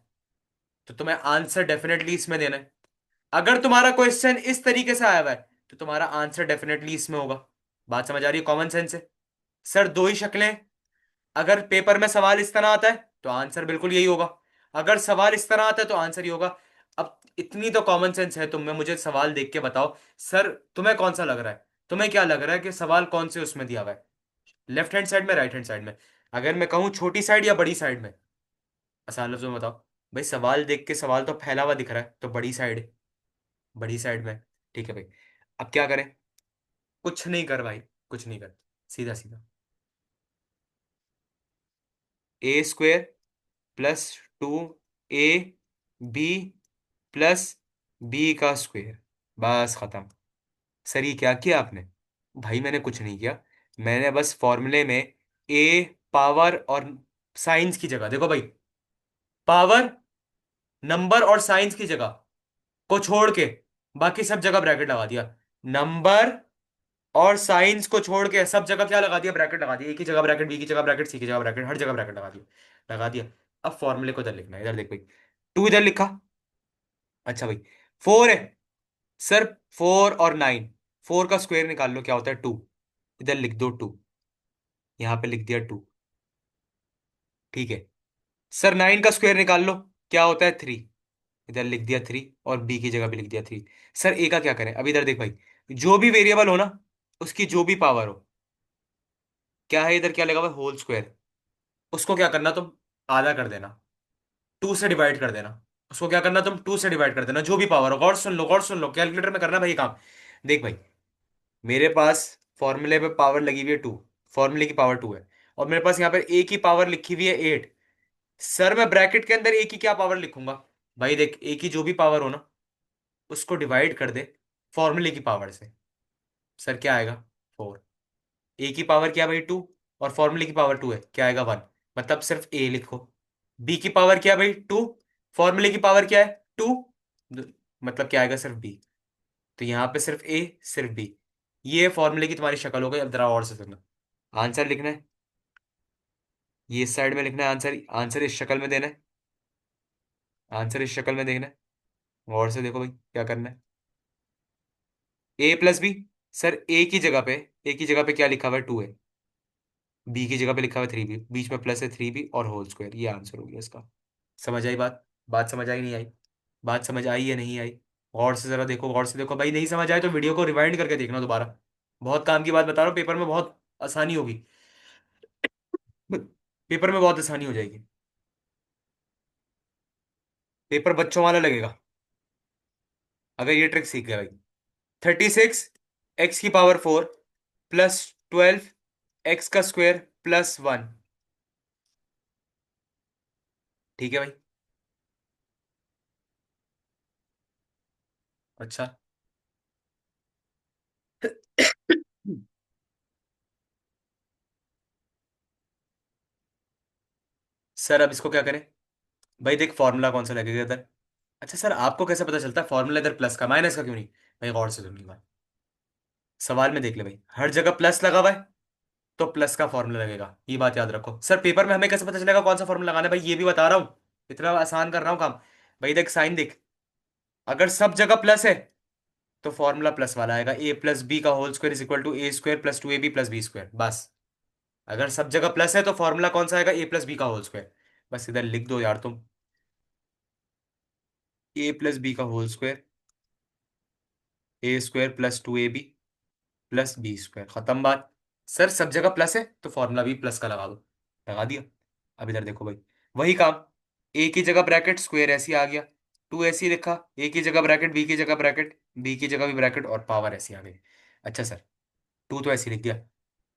तो तुम्हें आंसर डेफिनेटली इसमें देना है। अगर तुम्हारा क्वेश्चन इस तरीके से आया हुआ है तो तुम्हारा आंसर डेफिनेटली इसमें होगा। बात समझ आ रही है? कॉमन सेंस है। सर दो ही शक्लें हैं। अगर पेपर में सवाल इस तरह आता है तो आंसर बिल्कुल यही होगा। अगर सवाल इस तरह आता है तो आंसर ही होगा। अब इतनी तो कॉमन सेंस है तुम में, मुझे सवाल देख के बताओ। सर तुम्हें कौन सा लग रहा है, तुम्हें क्या लग रहा है कि सवाल कौन से उसमें दिया हुआ है, लेफ्ट हैंड साइड में, राइट हैंड साइड में? अगर मैं कहूँ छोटी साइड या बड़ी साइड में, आसान लफ्जों में बताओ। भाई सवाल देख के सवाल तो फैला हुआ दिख रहा है, तो बड़ी साइड, बड़ी साइड में। ठीक है भाई। अब क्या करें? कुछ नहीं कर भाई, कुछ नहीं कर। सीधा सीधा A square plus 2 A B plus B का स्क्वेयर। बस खत्म। सर ये क्या किया आपने? भाई मैंने कुछ नहीं किया। मैंने बस फॉर्मूले में ए पावर और साइंस की जगह, देखो भाई, पावर, नंबर और साइंस की जगह को छोड़ के बाकी सब जगह ब्रैकेट लगा दिया। नंबर और साइंस को छोड़ के सब जगह क्या लगा दिया? ब्रैकेट लगा दिया। एक ही जगह ब्रैकेट, बी की जगह ब्रैकेट, सी की जगह ब्रैकेट, हर जगह ब्रैकेट लगा दिया, लगा दिया। अब फॉर्मूले को इधर लिखना है। इधर देख भाई, 2 इधर लिखा। अच्छा भाई, 4 है। सर 4 और 9, 4 का स्क्वायर निकाल लो, क्या होता है? 2। इधर लिख दो 2, यहां पे लिख दिया 2। ठीक है। सर 9 का स्क्वायर निकाल लो, क्या होता है? 3। इधर लिख दिया 3, और बी की जगह भी लिख दिया 3। सर ए का क्या करें? अब इधर देख भाई, जो भी वेरिएबल हो ना, उसकी जो भी पावर हो, क्या है इधर, क्या लगा हुआ है? Whole square. उसको क्या करना तुम? आधा कर देना, 2 से डिवाइड कर देना। उसको क्या करना तुम? 2 से डिवाइड कर देना, जो भी पावर हो। गौर सुन लो, गौर सुन लो, कैलकुलेटर में करना भाई ये काम। देख भाई, मेरे पास फॉर्मूले पे पावर लगी हुई है 2, फॉर्मूले की पावर 2 है, और मेरे पास यहाँ पर ए की पावर लिखी हुई है 8। सर मैं ब्रैकेट के अंदर ए की क्या पावर लिखूंगा? भाई देख, ए की जो भी पावर हो ना, उसको डिवाइड कर दे फॉर्मूले की पावर से। सर क्या आएगा? 4। ए की पावर क्या भाई? 2, और फॉर्मूले की पावर 2 है, क्या आएगा? 1। मतलब सिर्फ ए लिखो। बी की पावर क्या भाई? 2। फॉर्मूले की पावर क्या है? 2। मतलब क्या आएगा? सिर्फ बी। तो यहाँ पे सिर्फ ए, सिर्फ बी। ये फॉर्मूले की तुम्हारी शक्ल हो गई। अब जरा और से सुनना। आंसर लिखना है, ये इस साइड में लिखना है आंसर। आंसर इस शक्ल में देना है। आंसर इस शक्ल में देखना है। गौर से देखो भाई क्या करना है। ए प्लस बी। सर ए की जगह पे, ए की जगह पे क्या लिखा हुआ है? 2 है। बी की जगह पे लिखा हुआ है 3 बी, बीच में प्लस है 3 बी और होल स्क्वायर। ये आंसर हो गया इसका। समझ आई बात? बात समझ आई नहीं आई? बात समझ आई या नहीं आई? गौर से जरा देखो, गौर से देखो भाई। नहीं समझ आए तो वीडियो को रिवाइंड करके देखना दोबारा। बहुत काम की बात बता रहा हूँ, पेपर में बहुत आसानी होगी। पेपर में बहुत आसानी हो जाएगी। पेपर बच्चों वाला लगेगा अगर ये ट्रिक सीख गए भाई। 36 x की पावर 4 प्लस 12 x का स्क्वायर प्लस 1। ठीक है भाई। अच्छा। सर अब इसको क्या करें? भाई देख, फॉर्मूला कौन सा लगेगा इधर? अच्छा सर, आपको कैसे पता चलता है फॉर्मूला इधर प्लस का, माइनस का क्यों नहीं? भाई गौर से सुनिए बात। सवाल में देख ले भाई, हर जगह प्लस लगा हुआ है, तो प्लस का फॉर्मूला लगेगा। ये बात याद रखो। सर पेपर में हमें कैसे पता चलेगा कौन सा फॉर्मूला लगाना है? भाई ये भी बता रहा हूँ, इतना आसान कर रहा हूँ काम। भाई देख साइन देख, अगर सब जगह प्लस है तो फॉर्मूला प्लस वाला आएगा। ए प्लस बी का whole square is equal to A square plus 2ab plus B square. बस। अगर सब जगह प्लस है तो फॉर्मूला कौन सा आएगा? ए प्लस बी का होल स्क्वायर। बस इधर लिख दो यार तुम, ए प्लस बी का whole square, A square plus 2ab plus B square. खत्म बात। सर सब जगह प्लस है तो फॉर्मूला भी प्लस का लगा दो। लगा दिया। अब इधर देखो भाई, वही काम। ए की जगह ब्रैकेट, स्क्वायर ऐसे ही आ गया। 2 ऐसे ही लिखा, ए की जगह ब्रैकेट, बी की जगह ब्रैकेट, बी की जगह भी ब्रैकेट, और पावर ऐसी आ गई। अच्छा सर, 2 तो ऐसे ही लिख दिया।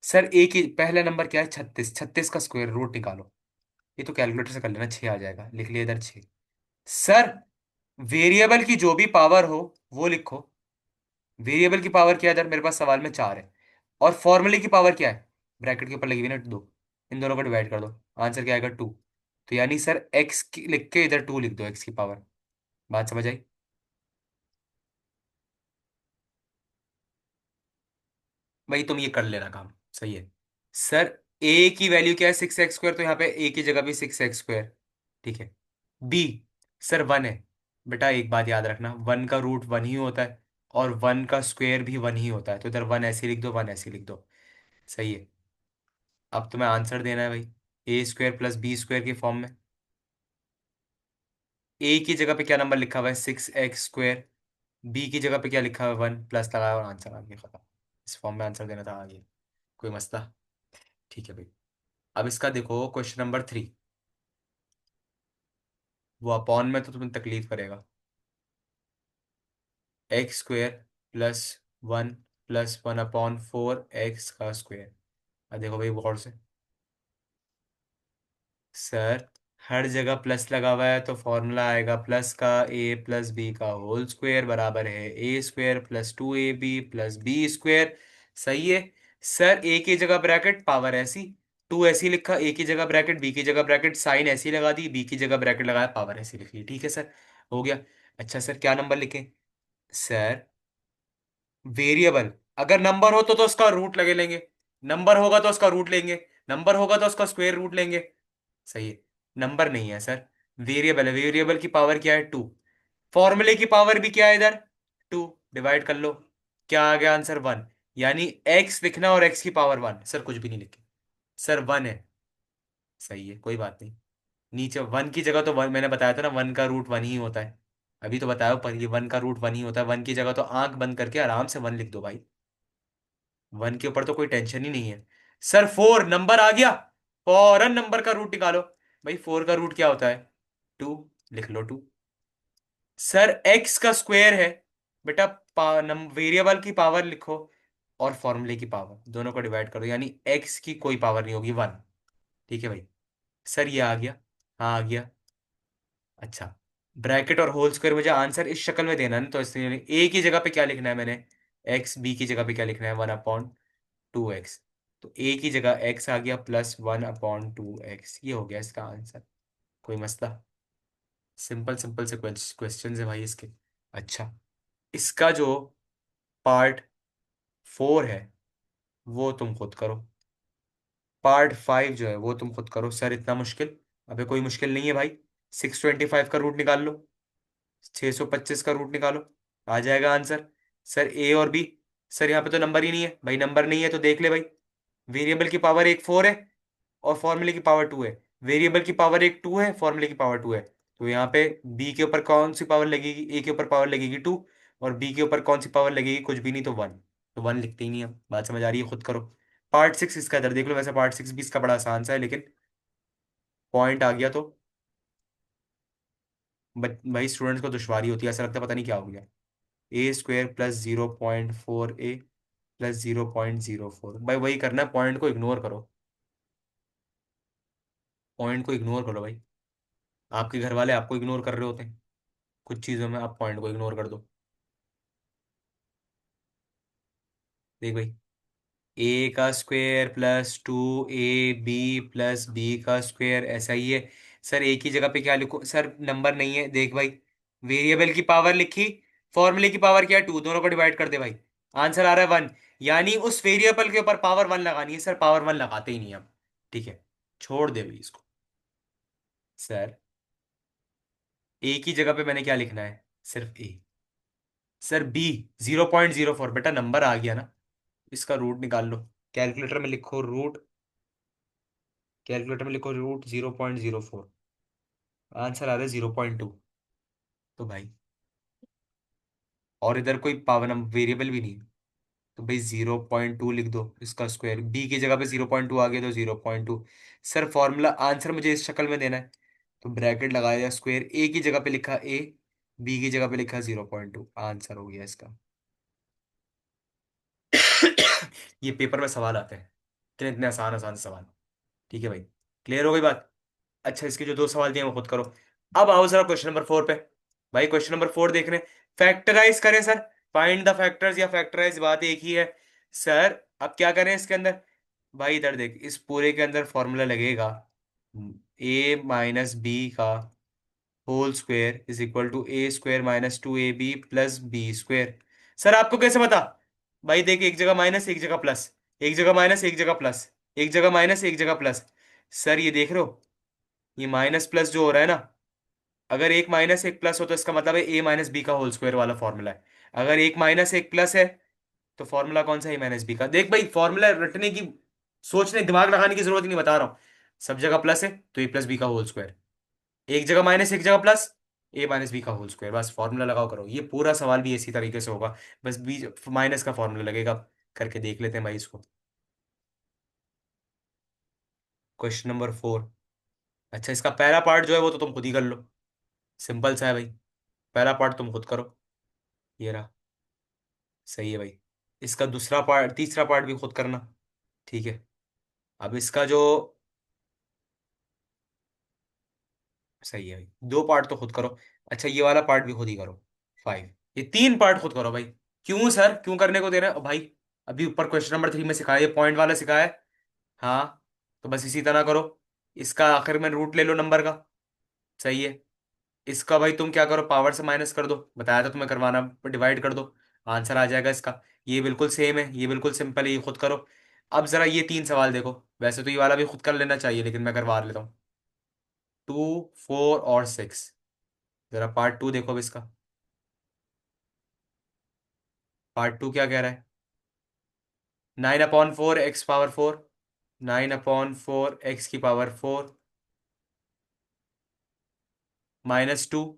सर ए की पहला नंबर क्या है? 36। 36 का स्क्वायर रूट निकालो। ये तो कैलकुलेटर से कर लेना, 6 आ जाएगा। लिख लिया इधर 6। सर वेरिएबल की जो भी पावर हो वो लिखो। वेरिएबल की पावर क्या है? इधर मेरे पास सवाल में 4 है। और फॉर्मूले की पावर क्या है, ब्रैकेट के ऊपर लगी हुई ना दो, इन दोनों को डिवाइड कर दो, आंसर क्या आएगा 2। तो यानी सर एक्स की लिख के इधर 2 लिख दो, एक्स की पावर। बात समझ आई? भाई तुम ये कर लेना काम, सही है। सर ए की वैल्यू क्या है, 6x स्क्वायर, तो यहाँ पे ए की जगह भी 6x स्क्वायर। ठीक है। बी, सर 1 है। बेटा एक बात याद रखना, 1 का रूट 1 ही होता है, और 1 का स्क्वायर भी 1 ही होता है, तो इधर 1 ऐसे लिख दो, 1 ऐसे लिख दो। सही है। अब तुम्हें आंसर देना है भाई, a² + b² के फॉर्म में। ए की जगह पे क्या नंबर लिखा हुआ है, 6x स्क्वायर। बी की जगह पे क्या लिखा हुआ है, 1, प्लस लगाया और आंसर आ गया, खत्म। इस फॉर्म में आंसर देना था, आ गया। कोई मसला? ठीक है भाई। अब इसका देखो क्वेश्चन नंबर 3। वो अपॉन में तो तुम्हें तकलीफ करेगा। x² +1 +1/4 x² अब देखो भाई गौर से। सर हर जगह प्लस लगा हुआ है, तो फॉर्मूला आएगा प्लस का, a + b का होल स्क्वायर बराबर है a² +2ab + b²। सही है। सर ए की जगह ब्रैकेट पावर ऐसी, 2 ऐसी लिखा, ए की जगह ब्रैकेट, बी की जगह ब्रैकेट, साइन ऐसी लगा दी, बी की जगह ब्रैकेट लगाया, पावर ऐसी लिख ली। ठीक है सर, हो गया। अच्छा सर क्या नंबर लिखें? सर वेरिएबल, अगर नंबर हो तो उसका रूट लगे लेंगे, नंबर होगा तो उसका रूट लेंगे, नंबर होगा तो उसका स्क्वायर रूट लेंगे। सही है। नंबर नहीं है सर, वेरिएबल है, वेरिएबल की पावर क्या है 2। फॉर्मूले की पावर भी क्या है इधर, 2। डिवाइड कर लो, क्या आ गया आंसर 1। यानी एक्स लिखना और एक्स की पावर 1, सर कुछ भी नहीं लिखे, सर 1 है। सही है, कोई बात नहीं। नीचे 1 की जगह तो 1, मैंने बताया था ना 1 का रूट 1 ही होता है। अभी तो बताया पर ये 1 का रूट 1 ही होता है, 1 की जगह तो आंख बंद करके आराम से 1 लिख दो भाई। 1 के ऊपर तो कोई टेंशन ही नहीं है। सर 4 नंबर आ गया, फौरन नंबर का रूट निकालो। भाई 4 का रूट क्या होता है, 2। लिख लो 2। सर एक्स का स्क्वायर है, बेटा वेरिएबल की पावर लिखो और फॉर्मूले की पावर, दोनों को डिवाइड करो, यानी एक्स की कोई पावर नहीं होगी, 1। ठीक है भाई। सर ये आ गया, हाँ आ गया। अच्छा, ब्रैकेट और होल स्क्वायर मुझे आंसर इस शक्ल में देना है ना, तो इसलिए ए की जगह पे क्या लिखना है मैंने, एक्स, बी की जगह पे क्या लिखना है, 1/2x। तो ए की जगह एक्स आ गया, +1/2x, ये हो गया इसका आंसर। कोई मसला? सिंपल सिंपल से क्वेश्चन है भाई इसके। अच्छा, इसका जो पार्ट 4 है वो तुम खुद करो, पार्ट 5 जो है वो तुम खुद करो। सर इतना मुश्किल? अबे कोई मुश्किल नहीं है भाई, 625 का रूट निकाल लो, 625 का रूट निकालो, आ जाएगा आंसर। सर ए और बी, सर यहाँ पे तो नंबर ही नहीं है भाई, नंबर नहीं है तो देख ले भाई, वेरिएबल की पावर एक 4 है और फॉर्मूले की पावर 2 है। वेरिएबल की पावर एक 2 है, फॉर्मूले की पावर 2 है, तो यहाँ पे बी के ऊपर कौन सी पावर लगेगी, ए के ऊपर पावर लगेगी 2, और बी के ऊपर कौन सी पावर लगेगी, कुछ भी नहीं, तो 1। तो 1 लिखते ही नहीं हम, बात समझ आ रही है, खुद करो। पार्ट 6 इसका इधर देख लो, वैसे पार्ट 6 भी इसका बड़ा आसान सा है, लेकिन पॉइंट आ गया तो भाई स्टूडेंट्स को दुश्वारी होती है, ऐसा लगता है पता नहीं क्या हो गया। a² +0.4a +0.04, भाई वही करना है, पॉइंट को इग्नोर करो, पॉइंट को इग्नोर करो भाई। आपके घर वाले आपको इग्नोर कर रहे होते हैं, कुछ चीज़ों में आप पॉइंट को इग्नोर कर दो। देख भाई, a² + 2ab + b ऐसा ही है। सर एक ही जगह पे क्या लिखो, सर नंबर नहीं है, देख भाई, वेरिएबल की पावर लिखी, फॉर्मूले की पावर क्या है 2, दोनों को डिवाइड कर दे भाई, आंसर आ रहा है 1। यानी उस वेरिएबल के ऊपर पावर 1 लगानी है, सर पावर 1 लगाते ही नहीं हम। ठीक है, छोड़ दे भाई इसको। सर ए की जगह पे मैंने क्या लिखना है, सिर्फ ए। सर बी 0.04, बेटा नंबर आ गया ना, इसका रूट निकाल लो, कैलकुलेटर में लिखो रूट, कैलकुलेटर में लिखो रूट 0.04, आंसर आ रहा है 0.2। तो भाई, और इधर कोई पावर नंबर वेरिएबल भी नहीं है, तो भाई 0.2 लिख दो, इसका स्क्वायर, बी की जगह पे 0.2 आ गया तो 0.2। सर फॉर्मूला आंसर मुझे इस शक्ल में देना है, तो ब्रैकेट लगाया, स्क्वायर, ए की जगह पे लिखा ए, बी की जगह पे लिखा 0.2, आंसर हो गया इसका। ये पेपर में सवाल आते हैं, इतने इतने आसान आसान सवाल। ठीक है भाई, क्लियर हो गई बात? अच्छा, इसके जो 2 सवाल दिए वो खुद करो। अब आओ जरा क्वेश्चन नंबर 4 पे। भाई क्वेश्चन नंबर 4 देखने, फैक्टराइज करें सर, फाइंड द फैक्टर्स या फैक्टराइज, बात एक ही है। सर अब क्या करें इसके अंदर? भाई इधर देख, इस पूरे के अंदर फॉर्मूला लगेगा, ए माइनस बी का whole square is equal to A square minus two A B plus B square. Sir आपको कैसे पता? भाई देख, एक जगह माइनस एक जगह प्लस, एक जगह माइनस एक जगह प्लस, एक जगह माइनस एक जगह प्लस। सर ये देख रहे हो, ये माइनस प्लस जो हो रहा है ना, अगर एक माइनस एक प्लस हो तो इसका मतलब है ए माइनस बी का होल स्क्वायर वाला फॉर्मूला है। अगर एक माइनस एक प्लस है तो फॉर्मूला कौन सा है? ए माइनस बी का। देख भाई, फॉर्मूला रटने की, सोचने दिमाग लगाने की जरूरत ही नहीं, बता रहा हूँ। सब जगह प्लस है तो ए प्लस बी का होल स्क्वायर, एक जगह माइनस एक जगह प्लस, ए माइनस बी का होल स्क्वायर। बस फॉर्मूला लगाओ करो, ये पूरा सवाल भी इसी तरीके से होगा। बस बी माइनस का फॉर्मूला लगेगा। करके देख लेते हैं भाई इसको। Question number 4। अच्छा, इसका पहला पार्ट जो है वो तो तुम खुद ही कर लो, सिंपल सा है भाई। पहला पार्ट तुम खुद करो, ये रहा। सही है भाई। इसका दूसरा पार्ट, तीसरा पार्ट भी खुद करना। ठीक है। अब इसका जो, सही है भाई, दो पार्ट तो खुद करो। अच्छा, ये वाला पार्ट भी खुद ही करो। 5। ये तीन पार्ट खुद करो भाई। क्यों सर, क्यों करने को दे रहे हो भाई? अभी ऊपर क्वेश्चन नंबर 3 में सिखाया, ये पॉइंट वाला सिखाया है। हाँ, तो बस इसी तरह करो। इसका आखिर में रूट ले लो नंबर का। सही है। इसका भाई तुम क्या करो, पावर से माइनस कर दो, बताया था तुम्हें करवाना, डिवाइड कर दो, आंसर आ जाएगा इसका। ये बिल्कुल सेम है, ये बिल्कुल सिंपल है, ये खुद करो। अब जरा ये तीन सवाल देखो। वैसे तो ये वाला भी खुद कर लेना चाहिए, लेकिन मैं करवा लेता हूँ। 2, 4 और 6। जरा पार्ट टू देखो अब इसका। पार्ट टू क्या कह रहा है? 9/4 x⁴, 9/4 x⁴ -2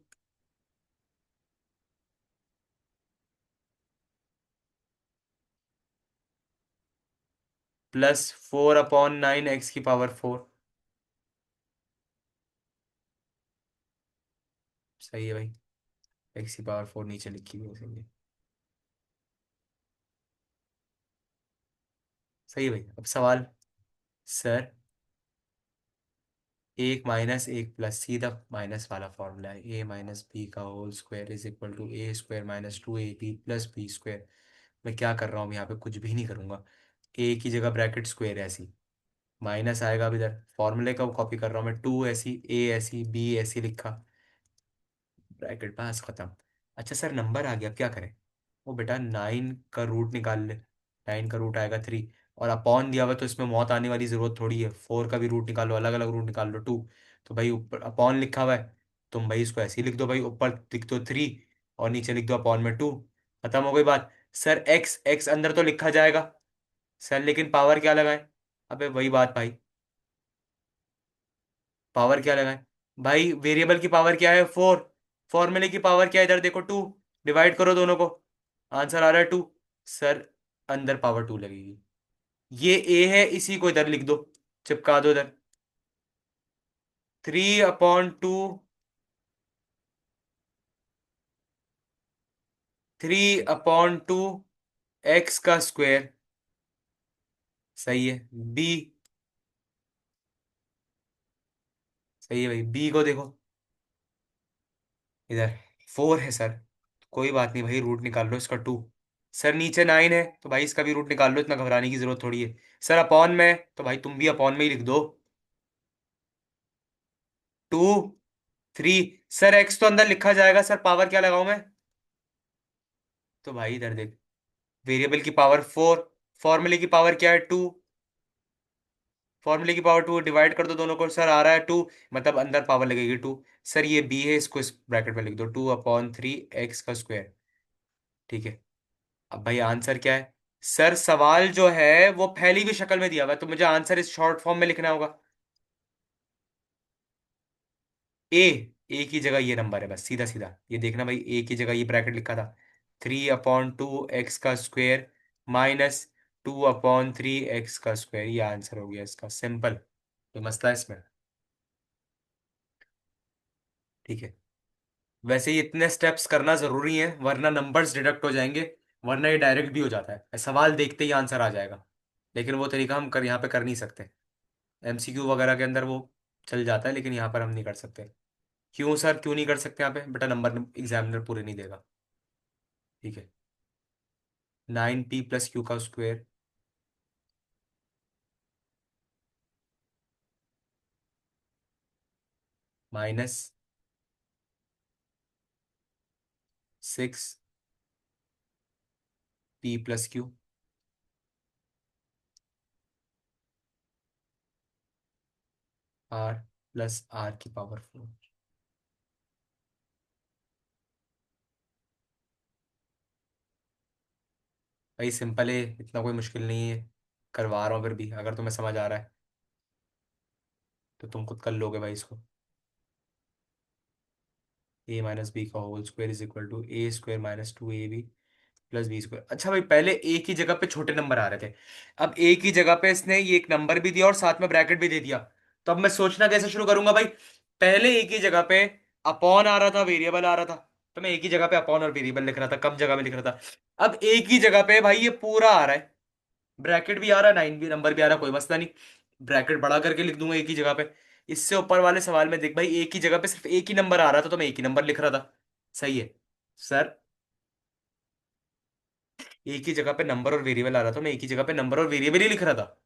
प्लस 4/9 x⁴। सही है भाई, x⁴ नीचे लिखी हुई है, सही है। सही है भाई। अब सवाल। सर, एक माइनस एक प्लस, सीधा माइनस वाला फॉर्मूला है, ए माइनस बी का whole square is equal to A square minus two A B plus B square. मैं क्या कर रहा हूँ यहाँ पे? कुछ भी नहीं करूंगा। ए की जगह ब्रैकेट स्क्वायर ऐसी, माइनस आएगा। अब इधर फॉर्मूले का कॉपी कर रहा हूँ मैं, टू ऐसी, ए ऐसी, बी ऐसी लिखा, ब्रैकेट पास, खत्म। अच्छा सर, नंबर आ गया, अब क्या करें? वो बेटा 9 का रूट निकाल ले। 9 का रूट आएगा 3, और अपॉन दिया हुआ है, तो इसमें मौत आने वाली जरूरत थोड़ी है। 4 का भी रूट निकालो, अलग अलग रूट निकाल लो, 2। तो भाई ऊपर अपॉन लिखा हुआ है, तुम भाई इसको ऐसे ही लिख दो भाई, ऊपर लिख दो 3 और नीचे लिख दो अपॉन में 2। खत्म हो गई बात। सर एक्स एक्स अंदर तो लिखा जाएगा सर, लेकिन पावर क्या लगाए? अबे वही बात भाई, पावर क्या लगाए? भाई वेरिएबल की पावर क्या है? 4। फॉर्मूले की पावर क्या है? इधर देखो, 2। डिवाइड करो दोनों को, आंसर आ रहा है 2। सर, अंदर पावर 2 लगेगी। ये ए है, इसी को इधर लिख दो, चिपका दो इधर। 3/2, 3/2 एक्स का स्क्वायर। सही है। बी, सही है भाई, बी को देखो इधर, 4 है सर। कोई बात नहीं भाई, रूट निकाल लो इसका 2। सर नीचे 9 है, तो भाई इसका भी रूट निकाल लो, इतना घबराने की जरूरत थोड़ी है। सर अपॉन में, तो भाई तुम भी अपॉन में ही लिख दो, 2, 3। सर एक्स तो अंदर लिखा जाएगा, सर पावर क्या लगाऊं मैं? तो भाई इधर देख, वेरिएबल की पावर 4, फॉर्मूले की पावर क्या है? 2। फॉर्मूले की पावर 2, डिवाइड कर दो दोनों को, सर आ रहा है 2, मतलब अंदर पावर लगेगी 2। सर ये बी है, इसको इस ब्रैकेट में लिख दो, 2/3 एक्स का स्क्वायर। ठीक है। अब भाई आंसर क्या है? सर सवाल जो है वो फैली हुई शक्ल में दिया हुआ है, तो मुझे आंसर इस शॉर्ट फॉर्म में लिखना होगा। ए, ए की जगह ये नंबर है, बस सीधा सीधा ये देखना भाई, ए की जगह ये ब्रैकेट लिखा था, 3/2 एक्स का स्क्वायर माइनस 2/3 एक्स का स्क्वायर। ये आंसर हो गया इसका, सिंपल। कोई मसला है इसमें? ठीक है। वैसे ही इतने स्टेप्स करना जरूरी है, वरना नंबर्स डिडक्ट हो जाएंगे, वरना ये डायरेक्ट भी हो जाता है, सवाल देखते ही आंसर आ जाएगा। लेकिन वो तरीका हम कर यहाँ पे कर नहीं सकते। एमसीक्यू वगैरह के अंदर वो चल जाता है, लेकिन यहाँ पर हम नहीं कर सकते। क्यों सर, क्यों नहीं कर सकते यहाँ पे? बेटा नंबर एग्जामिनर पूरे नहीं देगा। ठीक है। 9p + q का square minus 6 P plus Q. R plus R की पावर 4। भाई सिंपल है, इतना कोई मुश्किल नहीं है। करवा रहा हूँ फिर भी, अगर तुम्हें समझ आ रहा है तो तुम खुद कर लोगे भाई इसको। ए माइनस बी का whole square is equal to A square minus 2ab plus B square. अच्छा भाई, पहले एक ही जगह पे छोटे नंबर आ रहे थे, अब एक ही जगह पे इसने ये एक नंबर भी दिया और साथ में ब्रैकेट भी दे दिया। तो अब मैं सोचना कैसे शुरू करूंगा भाई। पहले एक ही जगह पे अपॉन आ रहा था, वेरिएबल आ रहा था, तो मैं एक ही जगह पे अपॉन और वेरिएबल लिख रहा था, कम जगह में लिख रहा था। अब एक ही जगह पे भाई ये पूरा आ रहा है, ब्रैकेट भी आ रहा है, नाइन भी नंबर भी आ रहा है, कोई मसला नहीं। ब्रैकेट बड़ा करके लिख दूंगा एक ही जगह पे। इससे ऊपर वाले सवाल में देख भाई, एक ही जगह पे सिर्फ एक ही नंबर आ रहा था तो मैं एक ही नंबर लिख रहा था। सही है सर। एक ही जगह पे नंबर और वेरिएबल आ रहा था, मैं एक ही जगह पे नंबर और वेरिएबल ही लिख रहा था।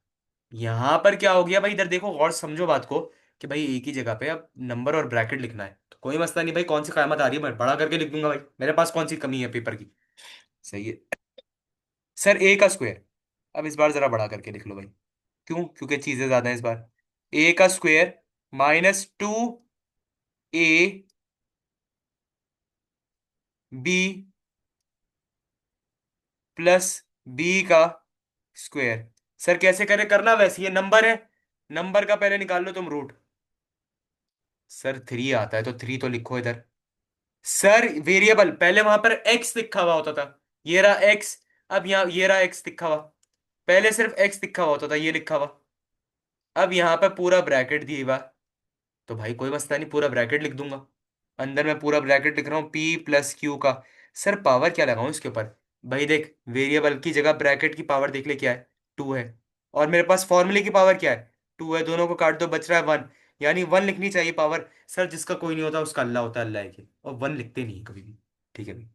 यहां पर क्या हो गया भाई, इधर देखो गौर से समझो बात को, कि भाई एक ही जगह पे अब नंबर और ब्रैकेट लिखना है तो कोई मसला नहीं भाई, कौन सी क़यामत आ रही है, मैं बड़ा करके लिख दूंगा भाई, मेरे पास कौन सी कमी है पेपर की। सही है सर। ए का स्क्वायर, अब इस बार जरा बड़ा करके लिख लो भाई। क्यों? क्योंकि चीजें ज्यादा हैं इस बार। ए का square -2a B plus B का स्क्वायर। सर कैसे करें, करना वैसे, ये नंबर है, नंबर का पहले निकाल लो तुम रूट। सर 3 आता है तो 3 तो लिखो इधर। सर वेरिएबल पहले वहां पर एक्स लिखा हुआ होता था, ये रहा एक्स। अब यहाँ ये रहा एक्स लिखा हुआ, पहले सिर्फ एक्स लिखा हुआ होता था, ये लिखा हुआ। अब यहाँ पे पूरा ब्रैकेट दिया हुआ, तो भाई कोई मसला नहीं, पूरा ब्रैकेट लिख दूंगा। अंदर मैं पूरा ब्रैकेट लिख रहा हूँ पी प्लस क्यू का। सर पावर क्या लगाऊं इसके ऊपर? भाई देख, वेरिएबल की जगह ब्रैकेट की पावर देख ले क्या है, 2 है। और मेरे पास फॉर्मूले की पावर क्या है, 2 है। दोनों को काट दो, बच रहा है 1। यानी 1 लिखनी चाहिए पावर। सर जिसका कोई नहीं होता उसका अल्लाह होता है, अल्लाह है के, और 1 लिखते नहीं है कभी भी। ठीक है भाई।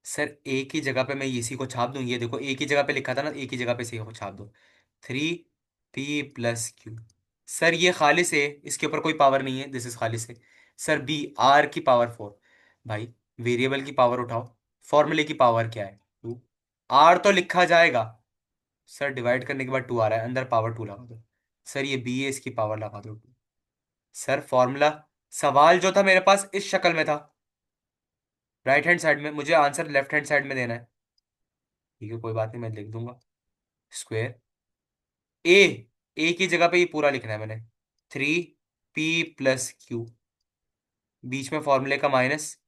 सर एक ही जगह पे मैं इसी को छाप दूं, ये देखो एक ही जगह पे लिखा था ना, एक ही जगह पे इसी को छाप दो। 3p+q। सर ये खालिस है, इसके ऊपर कोई पावर नहीं है, दिस इज खालिस है। सर बी आर की पावर 4। भाई वेरिएबल की पावर उठाओ, फॉर्मूले की पावर क्या है, 2। आर तो लिखा जाएगा। सर डिवाइड करने के बाद 2 आ रहा है, अंदर पावर 2 लगा दो। सर ये बी है, इसकी पावर लगा दो 2। सर फॉर्मूला, सवाल जो था मेरे पास इस शक्ल में था, राइट हैंड साइड में, मुझे आंसर लेफ्ट हैंड साइड में देना है। ठीक है कोई बात नहीं, मैं लिख दूंगा। स्क्वायर ए, ए की जगह पे ये पूरा लिखना है मैंने। 3p+q, बीच में फॉर्मूले का माइनस,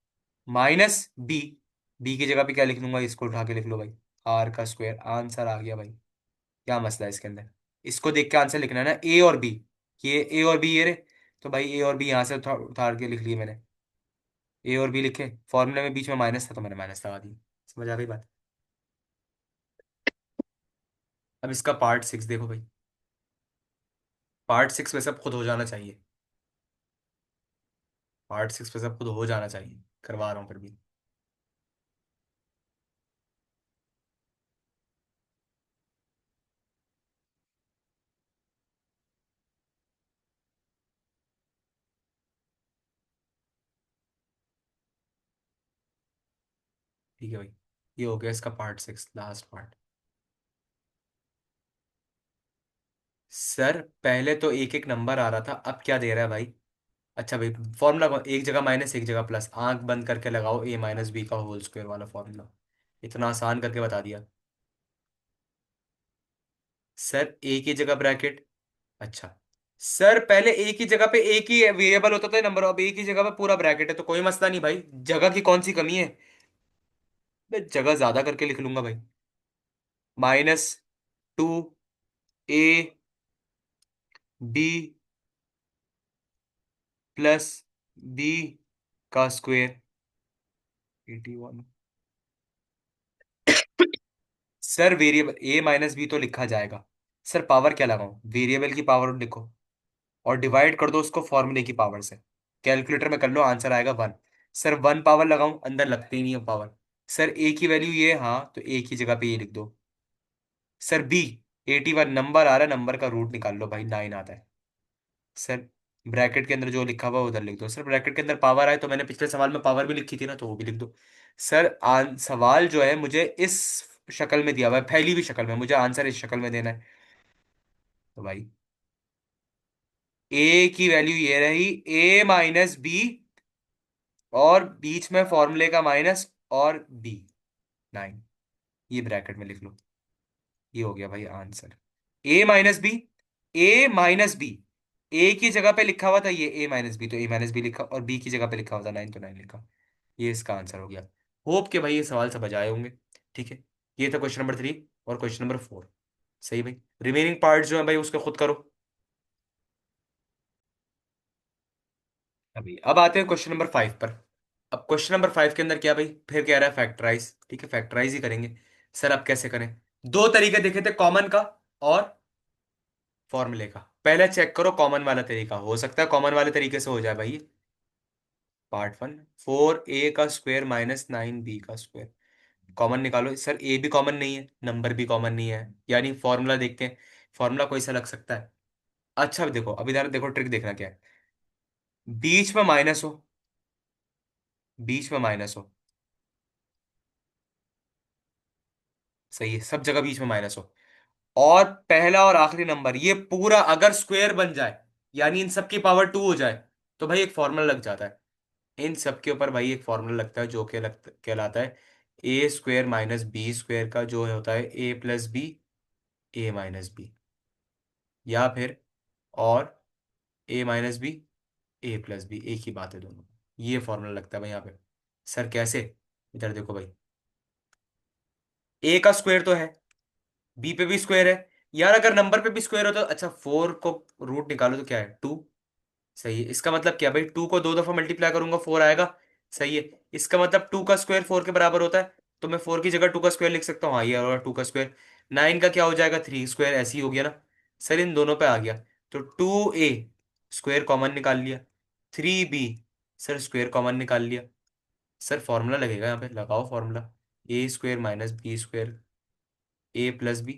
माइनस बी। बी की जगह पे क्या लिख दूंगा, इसको उठा के लिख लो भाई। आर का स्क्वायर, आंसर आ गया भाई। क्या मसला है इसके अंदर? इसको देख के आंसर लिखना है ना, ए और बी। ये ए और बी ये रे, तो भाई ए और बी यहाँ से उतार के लिख लिए मैंने। ए और बी लिखे, फॉर्मूले में बीच में माइनस था तो मैंने माइनस लगा दी। समझ आ गई बात? अब इसका पार्ट 6 देखो भाई। पार्ट 6 में सब खुद हो जाना चाहिए, पार्ट 6 पे सब खुद हो जाना चाहिए, करवा रहा हूँ फिर भी। ठीक है भाई, ये हो गया इसका पार्ट 6, लास्ट पार्ट। सर पहले तो एक एक नंबर आ रहा था, अब क्या दे रहा है भाई? अच्छा भाई, फॉर्मूला एक जगह माइनस एक जगह प्लस, आंख बंद करके लगाओ, a-b का होल स्क्वायर वाला फॉर्मूला। इतना आसान करके बता दिया। सर एक ही जगह ब्रैकेट। अच्छा सर, पहले एक ही जगह पे एक ही वेरिएबल होता था नंबर, अब एक ही जगह पे पूरा ब्रैकेट है तो कोई मसला नहीं भाई, जगह की कौन सी कमी है। मैं जगह ज्यादा करके लिख लूंगा भाई। -2ab प्लस बी का स्क्वायर 81। सर वेरिएबल a-b तो लिखा जाएगा। सर पावर क्या लगाऊं, वेरिएबल की पावर लिखो और डिवाइड कर दो उसको फॉर्मूले की पावर से। कैलकुलेटर में कर लो, आंसर आएगा 1। सर 1 पावर लगाऊं, अंदर लगती ही नहीं है पावर। सर ए की वैल्यू ये, हाँ तो ए की जगह पे ये लिख दो। सर बी 81 नंबर आ रहा है, नंबर का रूट निकाल लो भाई, 9 आता है। सर ब्रैकेट के अंदर जो लिखा हुआ है उधर लिख दो सर। ब्रैकेट के अंदर पावर आए तो मैंने पिछले सवाल में पावर भी लिखी थी ना, तो वो भी लिख दो। सर सवाल जो है मुझे इस शक्ल में दिया हुआ है, फैली हुई शक्ल में, मुझे आंसर इस शक्ल में देना है। तो भाई ए की वैल्यू ये रही, A-B, और बीच में फॉर्मूले का माइनस, और B 9, ये ब्रैकेट में लिख लो। ये हो गया भाई आंसर। A-B, A-B, ए की जगह पे लिखा हुआ था ये A-B, तो A-B लिखा, और बी की जगह पे लिखा हुआ था 9, तो 9 लिखा। ये इसका आंसर हो गया। होप के भाई ये सवाल समझ आए होंगे। ठीक है, ये था क्वेश्चन नंबर 3। और क्वेश्चन नंबर 4, सही भाई। रिमेनिंग पार्ट जो है भाई उसको खुद करो। अभी अब आते हैं क्वेश्चन नंबर 5 पर। अब क्वेश्चन नंबर 5 के अंदर क्या भाई, फिर कह रहा है फैक्टराइज। ठीक है, फैक्टराइज ही करेंगे। सर अब कैसे करें? दो तरीके देखे थे, कॉमन का और फॉर्मूले का। पहले चेक करो कॉमन वाला तरीका, हो सकता है कॉमन वाले तरीके से हो जाए भाई। Part 1, 4A² minus 9B²। Common निकालो सर, ए भी कॉमन नहीं है, नंबर भी कॉमन नहीं है, यानी फॉर्मूला देखते हैं, फॉर्मूला कोई सा लग सकता है। अच्छा अब देखो, अभी इधर देखो, ट्रिक देखना क्या है। बीच में माइनस हो, बीच में माइनस हो, सही है, सब जगह बीच में माइनस हो, और पहला और आखिरी नंबर ये पूरा अगर स्क्वायर बन जाए, यानी इन सब की पावर 2 हो जाए, तो भाई एक फॉर्मूला लग जाता है। इन सब के ऊपर भाई एक फॉर्मूला लगता है, जो कि कहलाता है A² - B² का जो होता है A+B, A-B, या फिर, और A-B, A+B, एक ही बात है दोनों। ये फॉर्मूला लगता है भाई यहाँ पे। सर कैसे? इधर देखो भाई, ए का स्क्वायर तो है, बी पे भी स्क्वायर है, यार अगर नंबर पे भी स्क्वायर हो तो अच्छा, 4 को रूट निकालो तो क्या है, 2। सही है, इसका मतलब क्या भाई, 2 को 2 दफा मल्टीप्लाई करूंगा 4 आएगा। सही है, इसका मतलब 2 का स्क्वायर 4 के बराबर होता है, तो मैं 4 की जगह 2 का स्क्वायर लिख सकता हूँ। हाँ ये और 2 का स्क्वायर, 9 का क्या हो जाएगा, 3 स्क्वायर, ऐसे ही हो गया ना। सर इन दोनों पे आ गया, तो 2A स्क्वायर कॉमन निकाल लिया, 3B सर स्क्वायर कॉमन निकाल लिया। सर फॉर्मूला लगेगा यहाँ पे, लगाओ फॉर्मूला। A² - B², A+B,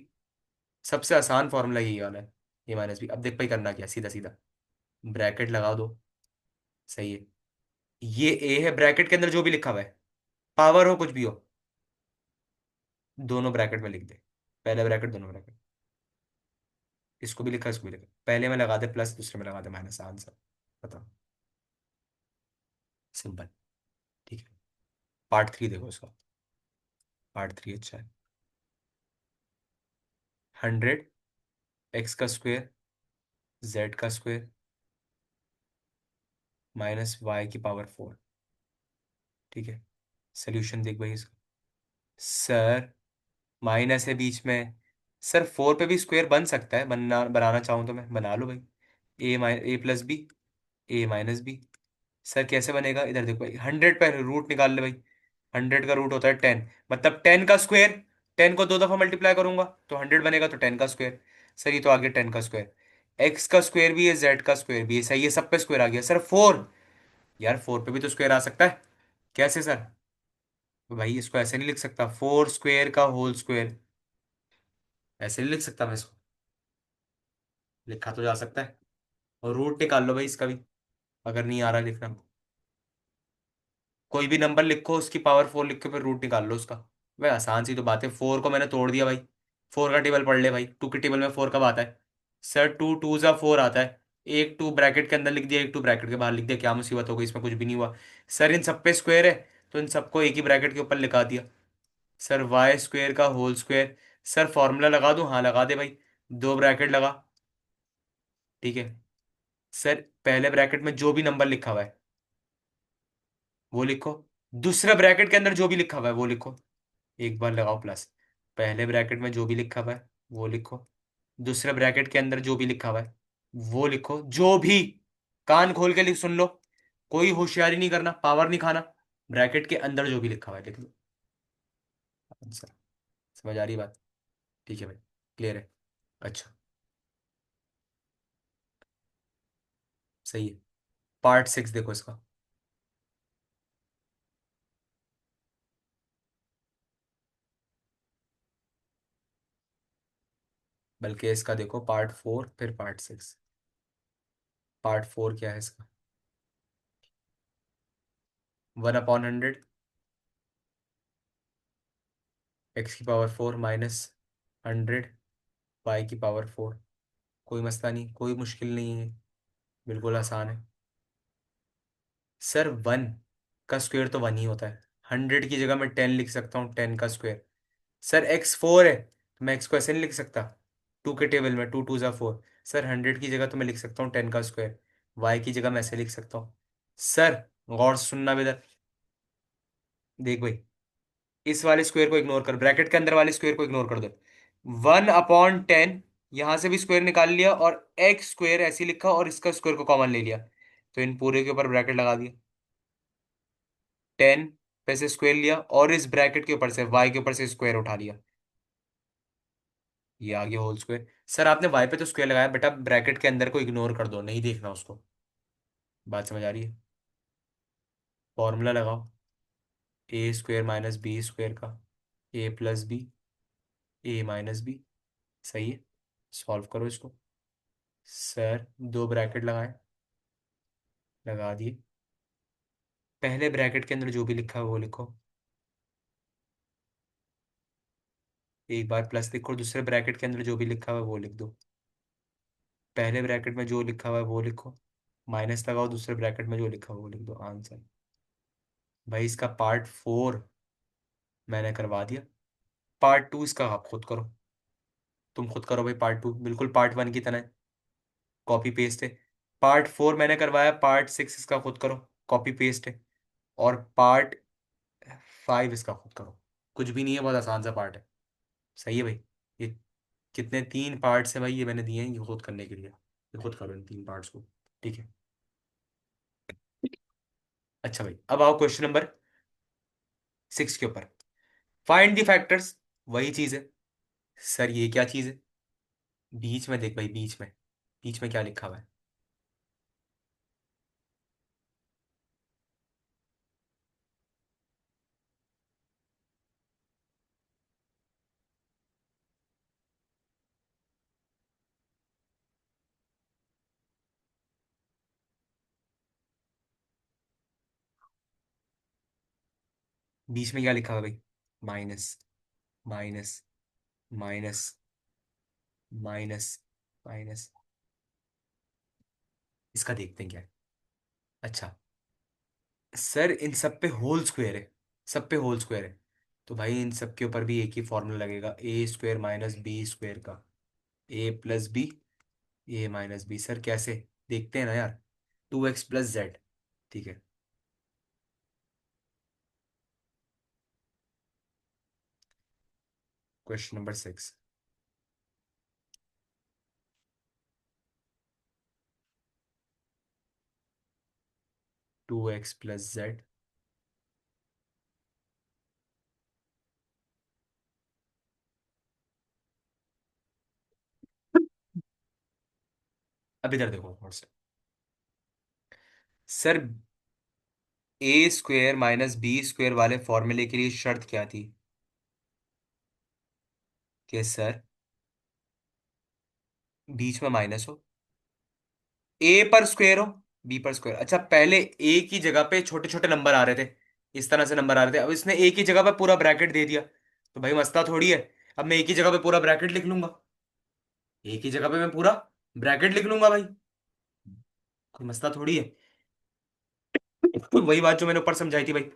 सबसे आसान फॉर्मूला यही वाला है, A-B। अब देख भाई करना क्या, सीधा सीधा ब्रैकेट लगा दो। सही है, ये ए है, ब्रैकेट के अंदर जो भी लिखा हुआ है, पावर हो कुछ भी हो, दोनों ब्रैकेट में लिख दे। पहले ब्रैकेट, दोनों ब्रैकेट, इसको भी लिखा, इसको भी लिखा, पहले में लगा दे प्लस, दूसरे में लगा दे माइनस, आंसर बताओ। सिंपल। ठीक है, पार्ट 3 देखो इसका। पार्ट 3 अच्छा है। 100x² z² -y⁴। ठीक है, सोल्यूशन देख भाई इसका। सर माइनस है बीच में, सर 4 पे भी स्क्वायर बन सकता है, बनाना चाहूँ तो मैं बना लो भाई। A+B, A-B। सर कैसे बनेगा, इधर देखो भाई, 100 पे रूट निकाल ले भाई। 100 का रूट होता है 10, मतलब 10 का स्क्वायर, 10 को 2 दफा मल्टीप्लाई करूंगा तो 100 बनेगा, तो 10 का स्क्वायर। सर ये तो आ गया 10 का स्क्वायर। एक्स का स्क्वायर भी है, जेड का स्क्वायर भी है, सही है, सब पे स्क्वायर आ गया। सर 4, यार 4 पे भी तो स्क्वायर आ सकता है, कैसे सर? तो भाई इसको ऐसे नहीं लिख सकता, 4 स्क्वायर का होल स्क्वायर, ऐसे नहीं लिख सकता मैं इसको, लिखा तो जा सकता है। और रूट निकाल लो भाई इसका भी, अगर नहीं आ रहा लिखना। कोई भी नंबर लिखो, उसकी पावर 4 लिख के फिर रूट निकाल लो उसका। भाई आसान सी तो बात है, 4 को मैंने तोड़ दिया भाई। 4 का टेबल पढ़ ले भाई, 2 के टेबल में 4 कब आता है? सर 2 2 ज़ा 4 आता है। एक 2 ब्रैकेट के अंदर लिख दिया, एक 2 ब्रैकेट के बाहर लिख दिया, क्या मुसीबत हो गई इसमें, कुछ भी नहीं हुआ। सर इन सब पे स्क्वायर है, तो इन सबको एक ही ब्रैकेट के ऊपर लिखा दिया। सर Y² का होल स्क्वायर। सर फॉर्मूला लगा दूं? हाँ लगा दे भाई, दो ब्रैकेट लगा। ठीक है, सर पहले ब्रैकेट में जो भी नंबर लिखा हुआ है वो लिखो, दूसरे ब्रैकेट के अंदर जो भी लिखा हुआ है वो लिखो। एक बार लगाओ प्लस, पहले ब्रैकेट में जो भी लिखा हुआ है वो लिखो, दूसरे ब्रैकेट के अंदर जो भी लिखा हुआ है वो लिखो, जो भी, कान खोल के लिख, सुन लो, कोई होशियारी नहीं करना, पावर नहीं खाना, ब्रैकेट के अंदर जो भी लिखा हुआ है लिख लो आंसर। समझ आ रही बात? ठीक है भाई, क्लियर है। अच्छा, सही है। पार्ट 6 देखो इसका, बल्कि इसका देखो पार्ट 4 फिर पार्ट 6। पार्ट फोर क्या है इसका? 1/100, x⁴ -100, y⁴। कोई मसला नहीं, कोई मुश्किल नहीं है, बिल्कुल आसान है। सर 1 का स्क्वायर तो 1 ही होता है। 100 की जगह मैं 10 लिख सकता हूँ, 10 का स्क्वायर। सर x4 है तो मैं x को ऐसे नहीं लिख सकता, 2 के टेबल में, 2 2 ज़ा 4। सर 100 की जगह तो मैं लिख सकता हूँ 10 का स्क्वायर, y की जगह मैं ऐसे लिख सकता हूँ। सर गौर से सुनना बेटा, देख भाई, इस वाले स्क्वायर को इग्नोर कर, ब्रैकेट के अंदर वाले स्क्वायर को इग्नोर कर दो। 1/10, यहां से भी स्क्वायर निकाल लिया, और एक्स स्क्वायर ऐसे ही लिखा और इसका स्क्वायर को कॉमन ले लिया, तो इन पूरे के ऊपर ब्रैकेट लगा दिया। 10 पे से स्क्वायर लिया और इस ब्रैकेट के ऊपर से वाई के ऊपर से स्क्वायर उठा लिया, ये आ गया होल स्क्वायर। सर आपने वाई पे तो स्क्वायर लगाया, बेटा ब्रैकेट के अंदर को इग्नोर कर दो, नहीं देखना उसको। बात समझ आ रही है? फॉर्मूला लगाओ, a² - b² का, a + b, a - b। सही है, सॉल्व करो इसको। सर दो ब्रैकेट लगाए, लगा दिए। पहले ब्रैकेट के अंदर जो भी लिखा है वो लिखो, एक बार प्लस लिखो, दूसरे ब्रैकेट के अंदर जो भी लिखा हुआ है वो लिख दो। पहले ब्रैकेट में जो लिखा हुआ है वो लिखो, माइनस लगाओ, दूसरे ब्रैकेट में जो लिखा हुआ है वो लिख दो, आंसर। भाई इसका पार्ट फोर मैंने करवा दिया, पार्ट टू इसका आप खुद करो। तुम खुद करो भाई, पार्ट टू बिल्कुल पार्ट वन की तरह, कॉपी पेस्ट है। पार्ट फोर मैंने करवाया, पार्ट सिक्स इसका खुद करो, कॉपी पेस्ट है। और पार्ट फाइव इसका खुद करो, कुछ भी नहीं है, बहुत आसान सा पार्ट है। सही है भाई। ये कितने तीन पार्ट्स है भाई, ये मैंने दिए हैं ये खुद करने के लिए, ये खुद करो इन तीन पार्ट्स को। ठीक है। अच्छा भाई, अब आओ क्वेश्चन नंबर 6 के ऊपर। फाइंड द फैक्टर्स, वही चीज है। सर ये क्या चीज है? बीच में देख भाई, बीच में, बीच में क्या लिखा हुआ है? बीच में क्या लिखा हुआ है भाई? Minus, minus, minus, minus, minus. इसका देखते हैं क्या है। अच्छा, सर इन सब पे होल स्क्वायर है, सब पे होल स्क्वायर है, तो भाई इन सब के ऊपर भी एक ही फॉर्मूला लगेगा, a² - b² का, a + b, a - b। Sir कैसे, देखते हैं ना यार, 2x + z। ठीक है, क्वेश्चन नंबर 6। 2x + z। अब इधर देखो और से। सर a² - b² वाले फॉर्मूले के लिए शर्त क्या थी? कि सर बीच में माइनस हो, ए पर स्क्वायर हो, बी पर स्क्वायर। अच्छा पहले ए की जगह पे छोटे छोटे नंबर आ रहे थे, इस तरह से नंबर आ रहे थे, अब इसने ए की जगह पे पूरा ब्रैकेट दे दिया, तो भाई मसला थोड़ी है। अब मैं ए की जगह पे पूरा ब्रैकेट लिख लूंगा, ए की जगह पे मैं पूरा ब्रैकेट लिख लूंगा भाई, कोई मसला थोड़ी है। तो वही बात जो मैंने ऊपर समझाई थी भाई।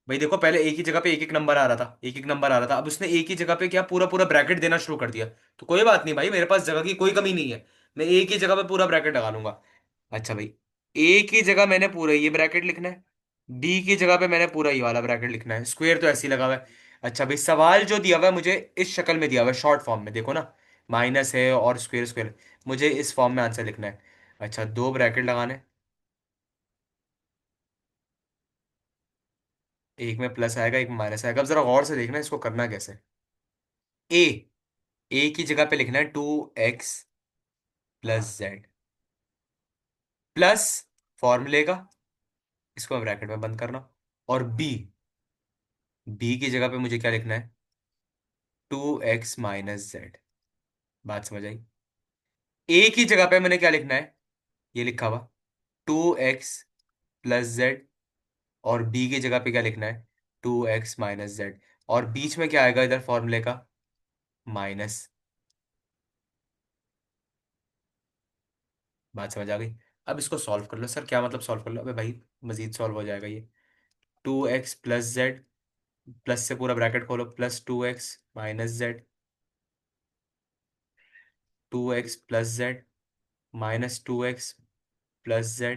भाई देखो, पहले एक ही जगह पे एक एक नंबर आ रहा था, एक एक नंबर आ रहा था, अब उसने एक ही जगह पे क्या पूरा पूरा ब्रैकेट देना शुरू कर दिया, तो कोई बात नहीं भाई, मेरे पास जगह की कोई कमी नहीं है, मैं एक ही जगह पे पूरा ब्रैकेट लगा लूंगा। अच्छा भाई, ए की जगह मैंने पूरा ये ब्रैकेट लिखना है, बी की जगह पे मैंने पूरा ये वाला ब्रैकेट लिखना है, स्क्वायर तो ऐसे ही लगा हुआ है। अच्छा भाई, सवाल जो दिया हुआ है मुझे इस शक्ल में दिया हुआ है, शॉर्ट फॉर्म में देखो ना, माइनस है और स्क्वायर स्क्वायर, मुझे इस फॉर्म में आंसर लिखना है। अच्छा, दो ब्रैकेट लगाने, एक में प्लस आएगा एक में माइनस आएगा। अब जरा गौर से देखना इसको करना कैसे। ए, ए की जगह पे लिखना है 2x + z, प्लस फॉर्मूले का, इसको ब्रैकेट में बंद करना। और बी, बी की जगह पे मुझे क्या लिखना है? 2x - z। बात समझ आई? ए की जगह पे मैंने क्या लिखना है? ये लिखा हुआ 2x+z, और b की जगह पे क्या लिखना है, 2x-z, और बीच में क्या आएगा इधर फॉर्मूले का, माइनस। बात समझ आ गई। अब इसको सॉल्व कर लो। सर क्या मतलब सॉल्व कर लो? अबे भाई मजीद सॉल्व हो जाएगा ये। 2x+z, प्लस से पूरा ब्रैकेट खोलो, +2x-z, 2x+z, -2x+z।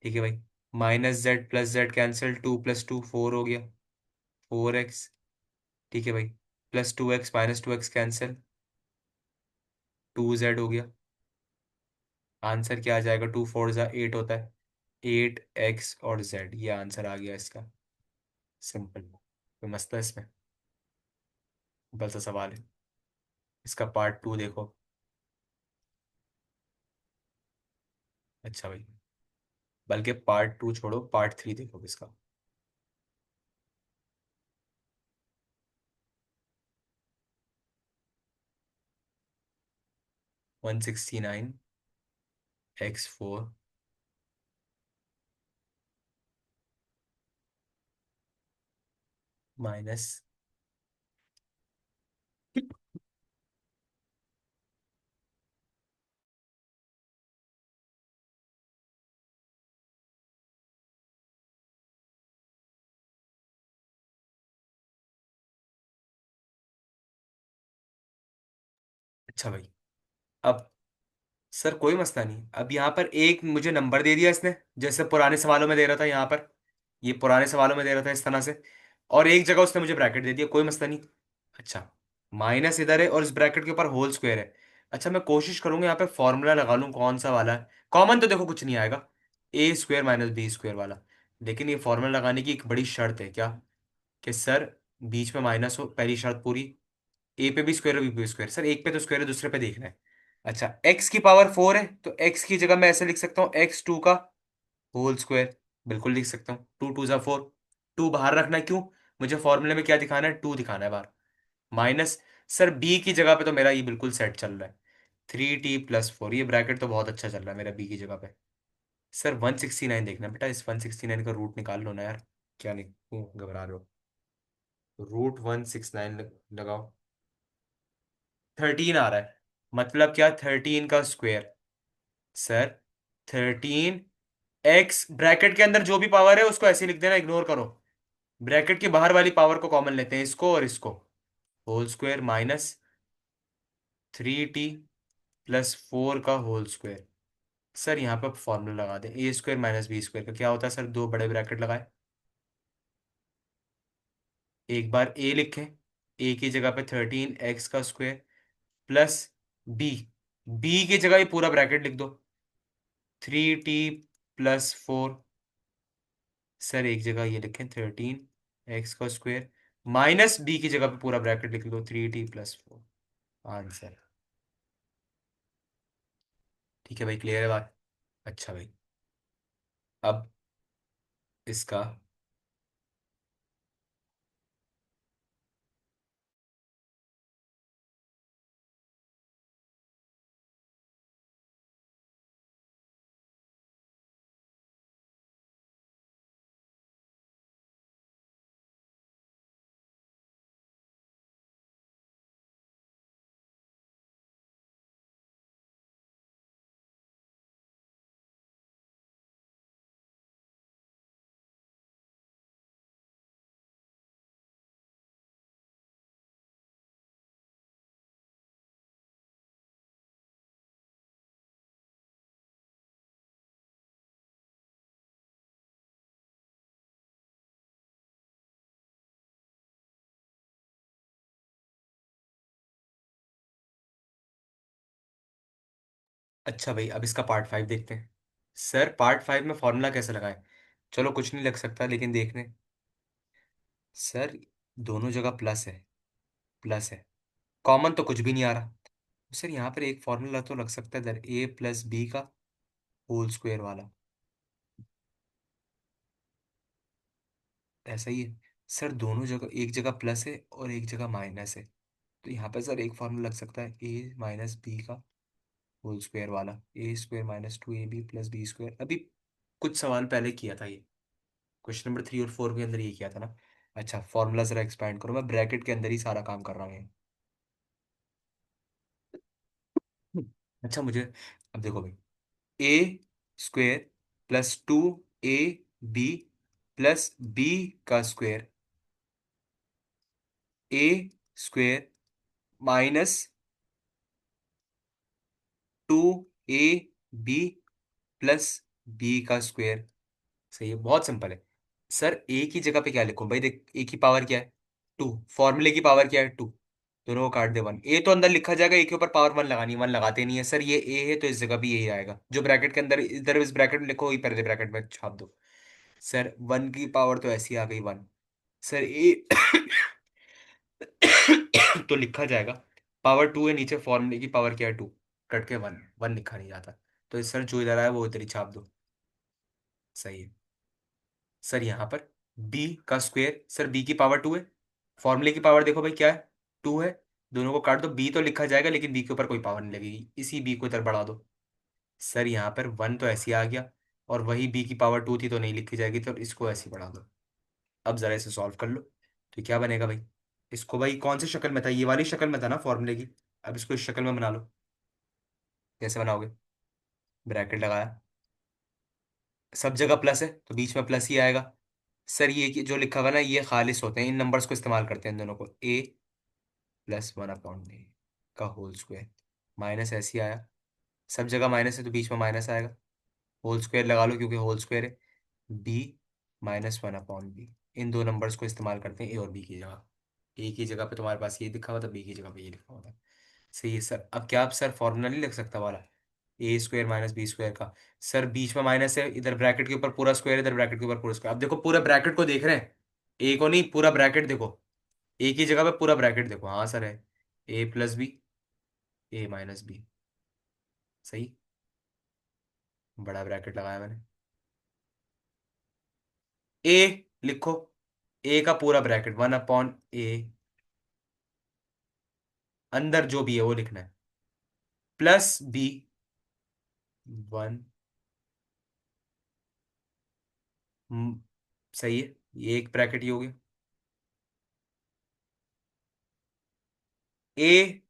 ठीक है भाई। -z+z कैंसिल, 2+2 4 हो गया, 4x। ठीक है भाई। +2x -2x कैंसिल, 2z हो गया। आंसर क्या आ जाएगा? 2 4 8 होता है, 8x और z, ये आंसर आ गया इसका। सिंपल, कोई मसला है इसमें? सिंपल सा सवाल है। इसका पार्ट 2 देखो। अच्छा भाई, बल्कि पार्ट 2 छोड़ो, पार्ट 3 देखो इसका। 169x4 minus. अच्छा भाई, अब सर कोई मसला नहीं। अब यहाँ पर एक मुझे नंबर दे दिया इसने, जैसे पुराने सवालों में दे रहा था यहाँ पर, ये पुराने सवालों में दे रहा था इस तरह से, और एक जगह उसने मुझे ब्रैकेट दे दिया, कोई मसला नहीं। अच्छा, माइनस इधर है और इस ब्रैकेट के ऊपर होल स्क्वायर है। अच्छा, मैं कोशिश करूंगा यहाँ पे फॉर्मूला लगा लूँ, कौन सा वाला है कॉमन, तो देखो कुछ नहीं आएगा, a² - b² वाला। लेकिन ये फॉर्मूला लगाने की एक बड़ी शर्त है, क्या? कि सर बीच में माइनस हो, पहली शर्त पूरी। ए पे भी स्क्वायर, बी पे भी स्क्वायर। सर एक पे तो स्क्वायर है, दूसरे पे देखना है। अच्छा, x की पावर 4 है, तो x की जगह मैं ऐसे लिख सकता हूँ, x2 का होल स्क्वायर। बिल्कुल लिख सकता हूँ, 2 2 ज़ा 4। टू बाहर रखना है, क्यों? मुझे फॉर्मूले में क्या दिखाना है? 2 दिखाना है बाहर। माइनस। सर b की जगह पे तो मेरा ये बिल्कुल सेट चल रहा है, 3t+4। ये ब्रैकेट तो बहुत अच्छा चल रहा है मेरा b की जगह पे। सर 169 देखना बेटा, इस 169 का रूट निकाल लो ना यार। क्या नहीं, क्यों घबरा रहे हो? √169 लगाओ। 13 आ रहा है, मतलब क्या? 13 का स्क्वायर। सर 13, एक्स ब्रैकेट के अंदर जो भी पावर है उसको ऐसे लिख देना, इग्नोर करो। ब्रैकेट के बाहर वाली पावर को कॉमन लेते हैं, इसको और इसको। होल स्क्वायर माइनस 3t+4 का होल स्क्वायर। सर यहाँ पर फॉर्मूला लगा दें, a² - b² का क्या होता है? सर दो बड़े ब्रैकेट लगाए, एक बार a लिखें, a की जगह पे 13x² प्लस b, b की जगह ये पूरा ब्रैकेट लिख दो, 3t+4। सर एक जगह ये लिखें 13x² माइनस b की जगह पे पूरा ब्रैकेट लिख लो, 3t+4। आंसर। ठीक है भाई, क्लियर है बात? अच्छा भाई, अब इसका। अच्छा भाई, अब इसका पार्ट 5 देखते हैं। सर पार्ट 5 में फॉर्मूला कैसे लगाएं? चलो कुछ नहीं लग सकता, लेकिन देखने। सर दोनों जगह प्लस है, प्लस है, कॉमन तो कुछ भी नहीं आ रहा। सर यहाँ पर एक फॉर्मूला तो लग सकता है इधर, a+b का होल स्क्वायर वाला। ऐसा ही है। सर दोनों जगह, एक जगह प्लस है और एक जगह माइनस है, तो यहाँ पे सर एक फॉर्मूला लग सकता है a - b का होल स्क्वायर वाला, A square minus 2ab plus B square. अभी कुछ सवाल पहले किया था ये, क्वेश्चन नंबर 3 और 4 के अंदर ये किया था ना। अच्छा, फॉर्मूला जरा एक्सपैंड करो, मैं ब्रैकेट के अंदर ही सारा काम कर रहा हूँ ये। अच्छा मुझे, अब देखो भाई, A square plus 2ab plus B का square, A square minus 2ab plus B का स्क्वायर। सही है, बहुत सिंपल है। सर ए की जगह पे क्या लिखूं भाई, देख ए की पावर क्या है, 2। फॉर्मूले की पावर क्या है, 2। दोनों को काट दे 1, ए तो अंदर लिखा जाएगा, ए के ऊपर पावर 1 लगानी, 1 लगाते नहीं है सर, ये ए है तो इस जगह भी यही आएगा, जो ब्रैकेट के अंदर इधर इस ब्रैकेट में लिखो, वही पहले ब्रैकेट में छाप दो। सर 1 की पावर तो ऐसी आ गई 1। सर ए तो लिखा जाएगा, पावर 2 है नीचे, फॉर्मूले की पावर क्या है, 2। कट के 1, 1 लिखा नहीं जाता। तो सर जो इधर आया वो इधर ही छाप दो। सही है। सर यहाँ पर b का स्क्वायर, सर b की पावर 2 है, फॉर्मूले की पावर देखो भाई क्या है, 2 है। दोनों को काट दो, b तो लिखा जाएगा लेकिन b के ऊपर कोई पावर नहीं लगेगी, इसी b को इधर बढ़ा दो। सर यहाँ पर 1 तो ऐसे ही आ गया, और वही b की पावर 2 थी तो नहीं लिखी जाएगी, तो इसको ऐसे ही बढ़ा दो। अब जरा इसे सॉल्व कर लो, तो क्या बनेगा भाई। इसको भाई कौन सी शक्ल में था, ये वाली शक्ल में था ना फॉर्मूले की। अब इसको इस शक्ल में बना लो। कैसे बनाओगे, ब्रैकेट लगाया, सब जगह प्लस है तो बीच में प्लस ही आएगा। सर ये जो लिखा हुआ है ना, ये खालिस होते हैं, इन नंबर्स को इस्तेमाल करते हैं इन दोनों को, ए प्लस 1/b का होल स्क्वायर, माइनस ऐसे ही आया, सब जगह माइनस है तो बीच में माइनस आएगा, होल स्क्वायर लगा लो क्योंकि होल स्क्वायर है, बी माइनस 1/b। इन दो नंबर्स को इस्तेमाल करते हैं ए और बी की जगह। ए की जगह पे तुम्हारे पास ये लिखा हुआ था, बी की जगह पे ये लिखा हुआ था। सही है सर। अब क्या आप सर फॉर्मूला नहीं लिख सकता वाला, A square minus B square का। सर बीच में माइनस है, इधर ब्रैकेट के ऊपर पूरा स्क्वायर, इधर ब्रैकेट के ऊपर पूरा स्क्वायर। अब देखो पूरा ब्रैकेट को देख रहे हैं, ए को नहीं, पूरा ब्रैकेट देखो, ए की जगह पे पूरा ब्रैकेट देखो, हाँ सर है, ए plus B, A minus B. सही, बड़ा ब्रैकेट लगाया मैंने। ए लिखो, ए का पूरा ब्रैकेट 1/a, अंदर जो भी है वो लिखना है, प्लस बी 1। सही है, ये एक ब्रैकेट ही हो गया। ए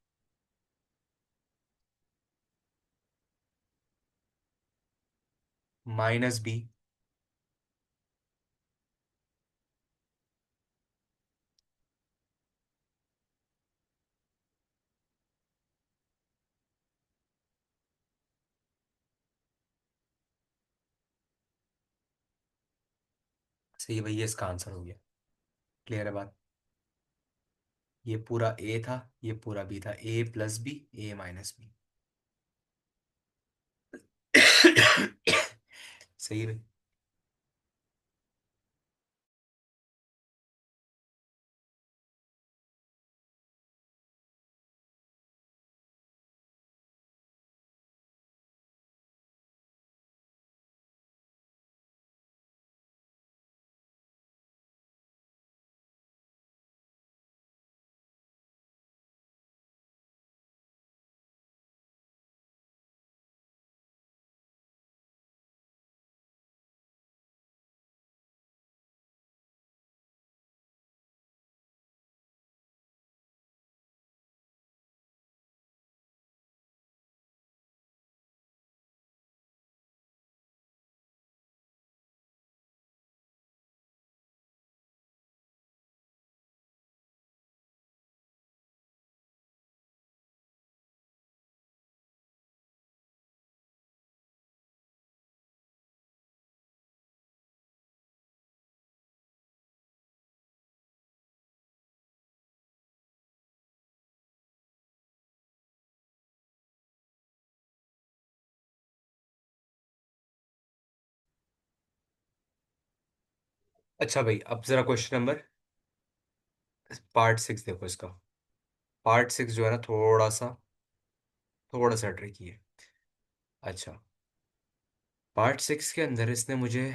माइनस बी, सही है भैया, इसका आंसर हो गया। क्लियर है बात। ये पूरा ए था, ये पूरा बी था, ए plus B, A minus B. सही है भाई। अच्छा भाई, अब जरा क्वेश्चन नंबर पार्ट 6 देखो इसका। पार्ट 6 जो है ना, थोड़ा सा ट्रिकी है। अच्छा, पार्ट 6 के अंदर इसने मुझे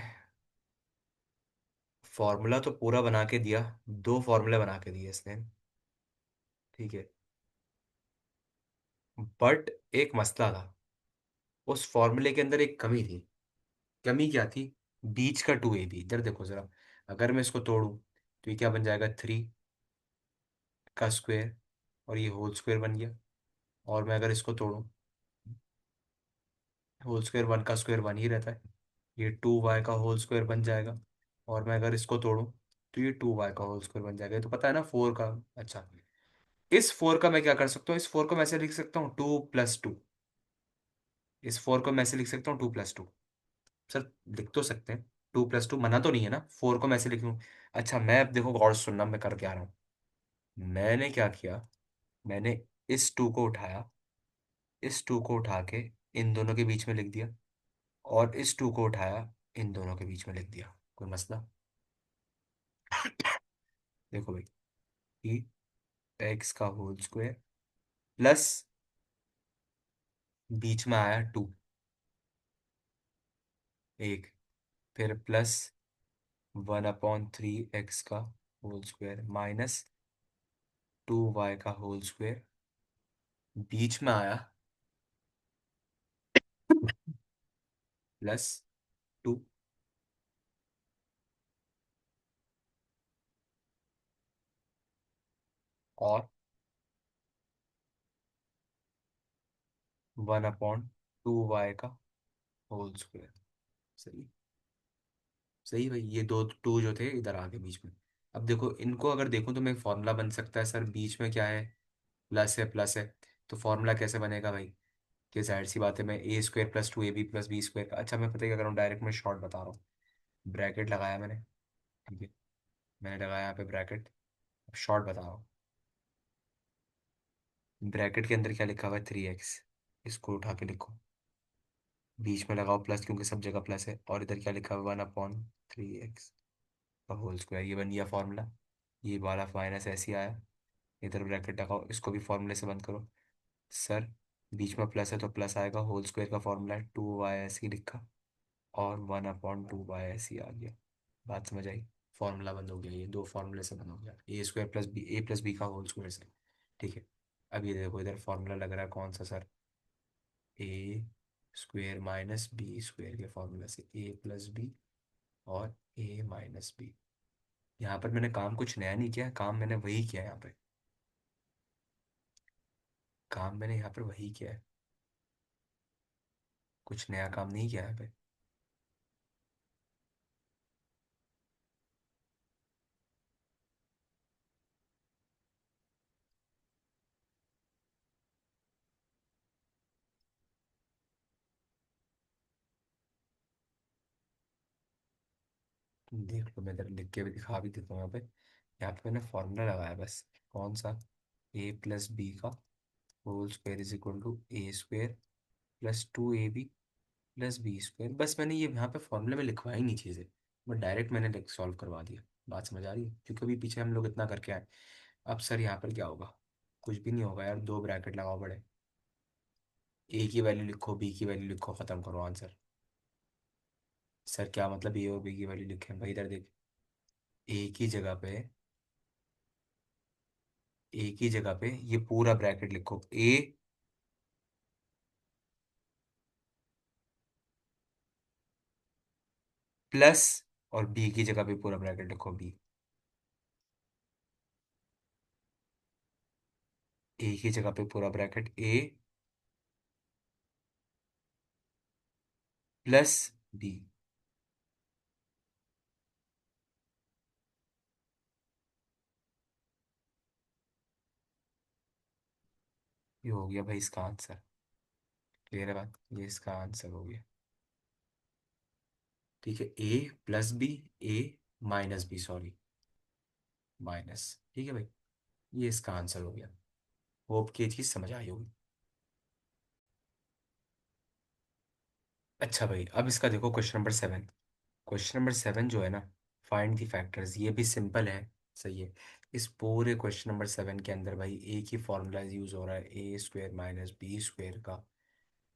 फॉर्मूला तो पूरा बना के दिया, 2 फॉर्मूले बना के दिए इसने। ठीक है, बट एक मसला था। उस फॉर्मूले के अंदर एक कमी थी। कमी क्या थी? बीच का 2ab। इधर देखो जरा, अगर मैं इसको तोड़ूं तो ये क्या बन जाएगा? 3 का स्क्वायर, और ये होल स्क्वायर बन गया। और मैं अगर इसको तोड़ूं, होल स्क्वायर 1 का स्क्वायर 1 ही रहता है, ये 2y का होल स्क्वायर बन जाएगा। और मैं अगर इसको तोड़ूं तो ये 2y का होल स्क्वायर बन जाएगा। ये तो पता है ना 4 का। अच्छा, इस 4 का मैं क्या कर सकता हूँ? इस 4 को मैं ऐसे लिख सकता हूँ 2+2। इस 4 को मैं ऐसे लिख सकता हूँ 2+2। सर लिख तो सकते हैं, 2+2 मना तो नहीं है ना? 4 को मैं ऐसे लिख लूँ। अच्छा, मैं अब देखो गौर से सुनना, मैं कर क्या रहा हूँ। मैंने क्या किया? मैंने इस 2 को उठाया, इस 2 को उठा के इन दोनों के बीच में लिख दिया, और इस 2 को उठाया, इन दोनों के बीच में लिख दिया। कोई मसला? देखो भाई, कि एक्स का होल स्क्वायर प्लस, बीच में आया 2, एक, फिर प्लस 1/3 एक्स का होल स्क्वायर माइनस 2y का होल स्क्वायर, बीच में आया +2, और 1/2y का होल स्क्वायर। सही। सही भाई, ये दो टू जो थे इधर आ गए बीच में। अब देखो, इनको अगर देखूं तो मैं फॉर्मूला बन सकता है सर, बीच में क्या है? प्लस है, प्लस है। तो फॉर्मूला कैसे बनेगा भाई? कि जाहिर सी बात है, मैं a² + 2ab + b² का, अच्छा मैं पता है क्या कर रहा हूँ, डायरेक्ट मैं शॉर्ट बता रहा हूँ। ब्रैकेट लगाया मैंने, ठीक है, मैंने लगाया यहाँ पे ब्रैकेट। अब शॉर्ट बता रहा हूँ। ब्रैकेट के अंदर क्या लिखा हुआ है? 3x। इसको उठा के लिखो, बीच में लगाओ प्लस, क्योंकि सब जगह प्लस है, और इधर क्या लिखा हुआ? 1/3x का होल स्क्वायर। ये बन गया फॉर्मूला। ये वाला माइनस ऐसे ही आया, इधर ब्रैकेट लगाओ, इसको भी फॉर्मूले से बंद करो। सर बीच में प्लस है तो प्लस आएगा, होल स्क्वायर का फॉर्मूला है 2y ऐसे ही लिखा, और 1/2y ऐसे ही आ गया। बात समझ आई? फॉर्मूला बंद हो गया, ये दो फॉर्मूले से बंद हो गया, a² + b का होल स्क्वायर से। ठीक है। अब ये देखो, इधर फॉर्मूला लग रहा है कौन सा सर? a² - b² के फॉर्मूला से a+b और a-b। यहाँ पर मैंने काम कुछ नया नहीं किया, काम मैंने वही किया है यहाँ पे। काम मैंने यहाँ पर वही किया है, कुछ नया काम नहीं किया यहाँ पे। देख लो, मैं इधर लिख के भी दिखा भी देता हूँ यहाँ पे। यहाँ पे मैंने फॉर्मूला लगाया बस। कौन सा? a+b का whole square is equal to a² +2ab + b²। बस मैंने ये यहाँ पे फॉर्मूले में लिखवाई नहीं चीज़ें, बट डायरेक्ट मैंने सॉल्व करवा दिया। बात समझ आ रही है? क्योंकि अभी पीछे हम लोग इतना करके आए। अब सर यहाँ पर क्या होगा? कुछ भी नहीं होगा यार, दो ब्रैकेट लगाओ बड़े, ए की वैल्यू लिखो, बी की वैल्यू लिखो, खत्म करो आंसर। सर क्या मतलब ए और बी की वैल्यू लिखे भाई? इधर देख, ए की जगह पे, ए की जगह पे ये पूरा ब्रैकेट लिखो, ए प्लस, और बी की जगह पे पूरा ब्रैकेट लिखो, बी। ए की जगह पे पूरा ब्रैकेट ए प्लस बी। ये हो गया भाई इसका आंसर। क्लियर है बात? ये इसका आंसर हो गया। ठीक है, a+b, a-b, सॉरी, माइनस। ठीक है भाई, ये इसका आंसर हो गया। होप कि ये चीज़ समझ आई होगी। अच्छा भाई, अब इसका देखो क्वेश्चन नंबर 7। क्वेश्चन नंबर 7 जो है ना, फाइंड द फैक्टर्स, ये भी सिंपल है। सही है। इस पूरे क्वेश्चन नंबर 7 के अंदर भाई एक ही फॉर्मूला यूज हो रहा है, a² - b² का,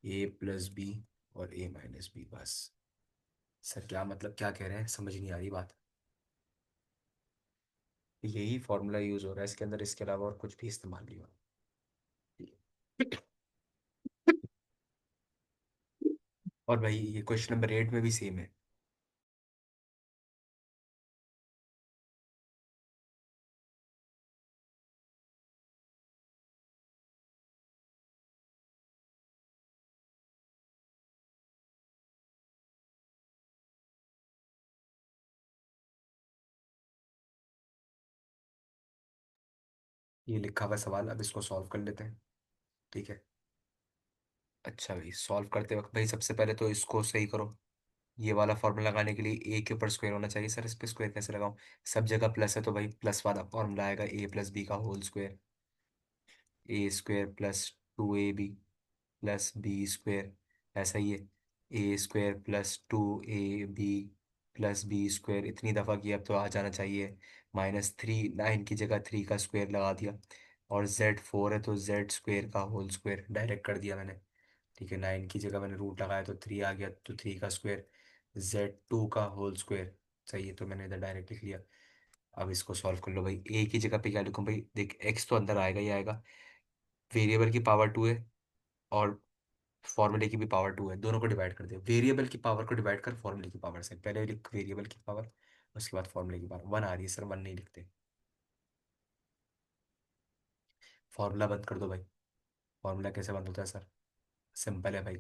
a+b और a-b, बस। सर क्या मतलब, क्या कह रहे हैं? समझ नहीं आ रही बात। यही फॉर्मूला यूज हो रहा है इसके अंदर, इसके अलावा और कुछ भी इस्तेमाल नहीं हो रहा। और भाई ये क्वेश्चन नंबर 8 में भी सेम है। ये लिखा हुआ सवाल, अब इसको सॉल्व कर लेते हैं। ठीक है। अच्छा भाई, सॉल्व करते वक्त भाई सबसे पहले तो इसको सही करो। ये वाला फॉर्मूला लगाने के लिए ए के ऊपर स्क्वायर होना चाहिए। सर इस पे स्क्वायर कैसे लगाऊं? सब जगह प्लस है तो भाई प्लस वाला फॉर्मूला आएगा, ए प्लस बी का whole square. A square plus 2ab plus B square, ऐसा ही है। A square plus 2ab plus B square, इतनी दफ़ा किया अब तो आ जाना चाहिए। -3, 9 की जगह 3 का स्क्वायर लगा दिया। और z 4 है तो जेड स्क्वायर का होल स्क्वायर डायरेक्ट कर दिया मैंने। ठीक है, 9 की जगह मैंने रूट लगाया तो 3 आ गया, तो 3 का स्क्वायर। z 2 का होल स्क्वायर, सही है, तो मैंने इधर डायरेक्ट लिख लिया। अब इसको सॉल्व कर लो भाई। ए की जगह पे क्या लिखूं भाई? देख, एक्स तो अंदर आएगा ही आएगा, वेरिएबल की पावर 2 है, और फॉर्मूले की भी पावर 2 है, दोनों को डिवाइड कर दे। वेरिएबल की पावर को डिवाइड कर फॉर्मूले की पावर से, पहले लिख वेरिएबल की पावर, उसके बाद फॉर्मूले की पावर। 1 आ रही है सर, 1 नहीं लिखते। फॉर्मूला बंद कर दो भाई। फॉर्मूला कैसे बंद होता है सर? सिंपल है भाई,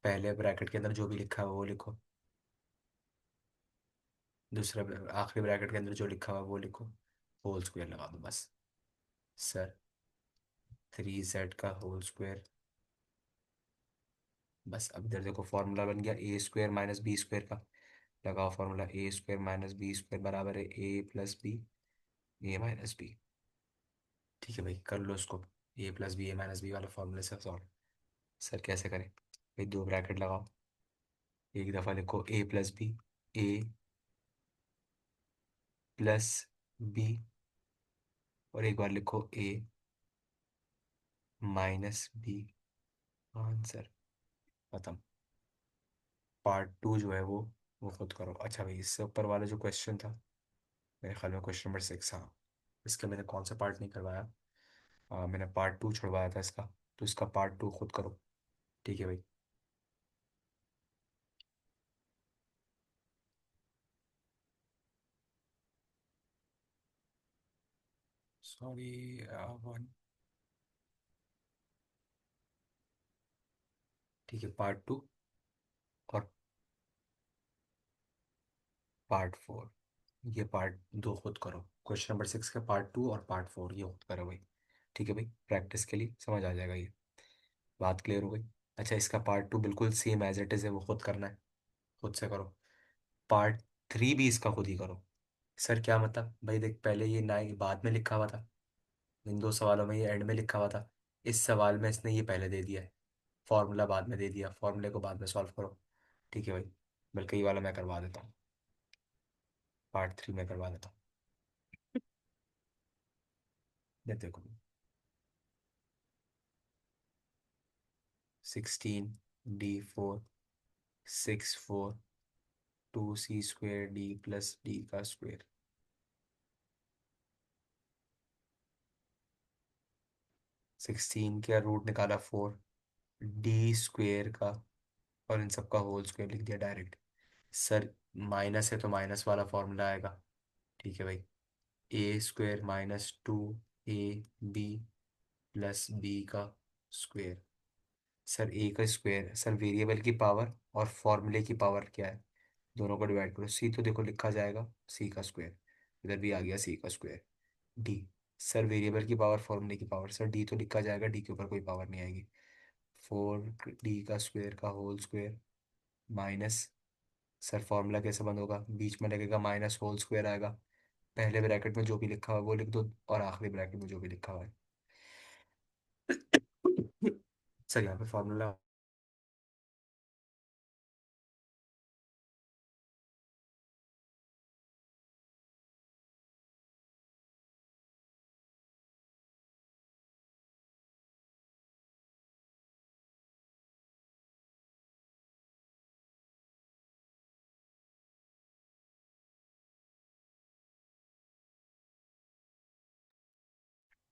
पहले ब्रैकेट के अंदर जो भी लिखा है वो लिखो, दूसरे आखिरी ब्रैकेट के अंदर जो लिखा हुआ है वो लिखो, होल स्क्वायर लगा दो बस। सर 3z का होल स्क्वायर, बस। अब इधर देखो फॉर्मूला बन गया ए स्क्वायर माइनस बी स्क्वायर का। लगाओ फॉर्मूला, ए स्क्वायर माइनस बी स्क्वायर बराबर है ए plus B, A minus B. ठीक है भाई, कर लो इसको, ए plus B A minus B वाले फॉर्मूले से सॉल्व। सर कैसे करें भाई? दो ब्रैकेट लगाओ, एक दफ़ा लिखो ए प्लस बी, ए प्लस बी, और एक बार लिखो ए माइनस बी। आंसर खत्म। पार्ट 2 जो है वो खुद करो। अच्छा भाई, इससे ऊपर वाला जो क्वेश्चन था, मेरे ख्याल में क्वेश्चन नंबर 6, हाँ, इसका मैंने कौन सा पार्ट नहीं करवाया? मैंने पार्ट 2 छुड़वाया था इसका, तो इसका पार्ट 2 खुद करो। ठीक है भाई। Sorry, one. ठीक है, पार्ट 2 और पार्ट 4, ये पार्ट 2 खुद करो। क्वेश्चन नंबर 6 का पार्ट 2 और पार्ट 4 ये खुद करो भाई। ठीक है भाई, प्रैक्टिस के लिए समझ आ जाएगा ये। बात क्लियर हो गई? अच्छा, इसका पार्ट 2 बिल्कुल सेम एज इट इज़ है, वो खुद करना है, खुद से करो। पार्ट 3 भी इसका खुद ही करो। सर क्या मतलब भाई? देख, पहले ये ना बाद में लिखा हुआ था, इन दो सवालों में ये एंड में लिखा हुआ था, इस सवाल में इसने ये पहले दे दिया है, फॉर्मूला बाद में दे दिया, फॉर्मूले को बाद में सॉल्व करो। ठीक है भाई, बल्कि ये वाला मैं करवा देता हूँ, पार्ट 3 में करवा देता हूँ। ये देखो, 16d4 6 4 2c² d plus d का स्क्वायर। 16 का रूट निकाला 4, डी स्क्वेयर का, और इन सब का होल स्क्वायर लिख दिया डायरेक्ट। सर माइनस है तो माइनस वाला फॉर्मूला आएगा। ठीक है भाई, A square minus 2ab plus B का स्क्वायर। सर ए का स्क्वायर, सर वेरिएबल की पावर और फॉर्मूले की पावर क्या है, दोनों को डिवाइड करो। सी तो देखो लिखा जाएगा सी का स्क्वायर, इधर भी आ गया सी का स्क्वायर। डी, सर वेरिएबल की पावर फॉर्मूले की पावर, सर डी तो लिखा जाएगा, डी के ऊपर कोई पावर नहीं आएगी। 4d का स्क्वायर का whole square minus, sir formula कैसे बंद होगा? बीच में लगेगा माइनस, होल स्क्वायर आएगा। पहले ब्रैकेट में जो भी लिखा हुआ है वो लिख दो, और आखिरी ब्रैकेट में जो भी लिखा हुआ है। सर यहाँ पे फॉर्मूला,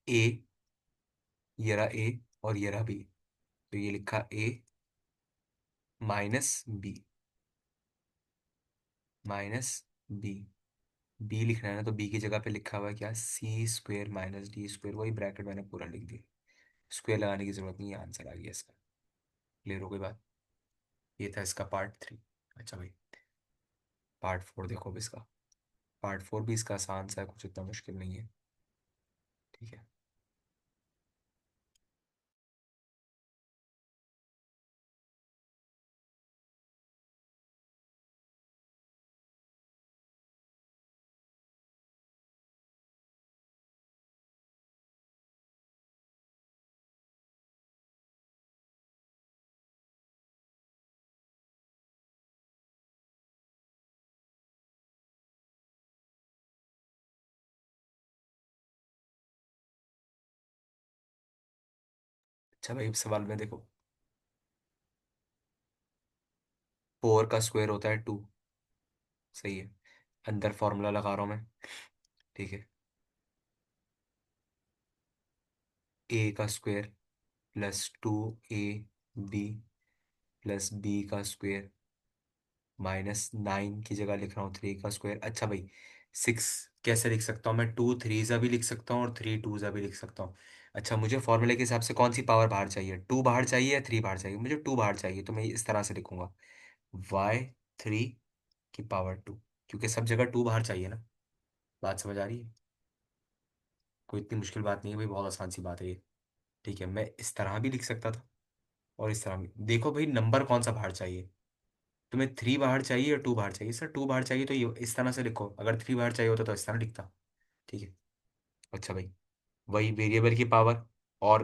ए, ये रहा ए और ये रहा बी, तो ये लिखा A minus B, minus B. B लिखना है ना, तो बी की जगह पे लिखा हुआ है क्या, C square minus D square, वही ब्रैकेट मैंने पूरा लिख दिया। स्क्वेयर लगाने की जरूरत नहीं है, आंसर आ गया इसका। क्लियर हो गई बात। ये था इसका पार्ट 3। अच्छा भाई, पार्ट 4 देखो अब इसका। पार्ट 4 भी इसका आसान सा है, कुछ इतना मुश्किल नहीं है। ठीक है। अच्छा भाई, सवाल में देखो, 4 का स्क्वायर होता है 2। सही है। अंदर फॉर्मूला लगा रहा हूँ मैं। ठीक है। A का स्क्वायर +2ab +b का स्क्वायर -9 की जगह लिख रहा हूँ 3 का स्क्वायर। अच्छा भाई, 6 कैसे लिख सकता हूँ मैं, 2 3 भी लिख सकता हूँ और 3 2 भी लिख सकता हूँ। अच्छा, मुझे फॉर्मूले के हिसाब से कौन सी पावर बाहर चाहिए, 2 बाहर चाहिए या 3 बाहर चाहिए, मुझे 2 बाहर चाहिए, तो मैं इस तरह से लिखूंगा, y3 की पावर 2, क्योंकि सब जगह 2 बाहर चाहिए ना। बात समझ आ रही है। कोई इतनी मुश्किल बात नहीं है भाई, बहुत आसान सी बात है ये। ठीक है, मैं इस तरह भी लिख सकता था और इस तरह भी। देखो भाई, नंबर कौन सा बाहर चाहिए, तुम्हें 3 बाहर चाहिए या 2 बाहर चाहिए, सर 2 बाहर चाहिए तो ये इस तरह से लिखो, अगर 3 बाहर चाहिए होता तो इस तरह लिखता। ठीक है। अच्छा भाई, वही वेरिएबल की पावर और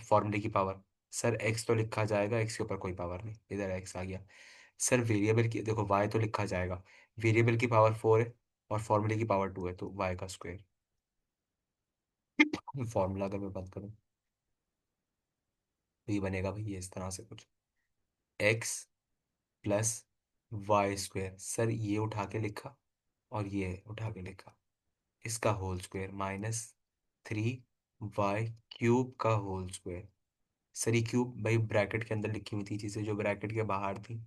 फॉर्मूले की पावर। सर एक्स तो लिखा जाएगा, एक्स के ऊपर कोई पावर नहीं, इधर एक्स आ गया। सर वेरिएबल की देखो, वाई तो लिखा जाएगा, वेरिएबल की पावर 4 है और फॉर्मूले की पावर 2 है, तो y का स्क्वायर। फॉर्मूला अगर मैं बात करूँ तो ये बनेगा भाई, ये इस तरह से कुछ, x + y स्क्वायर। सर ये उठा के लिखा और ये उठा के लिखा, इसका होल स्क्वायर -3 y³ का होल स्क्वायर। सर ये क्यूब भाई ब्रैकेट के अंदर लिखी हुई थी चीजें, जो ब्रैकेट के बाहर थी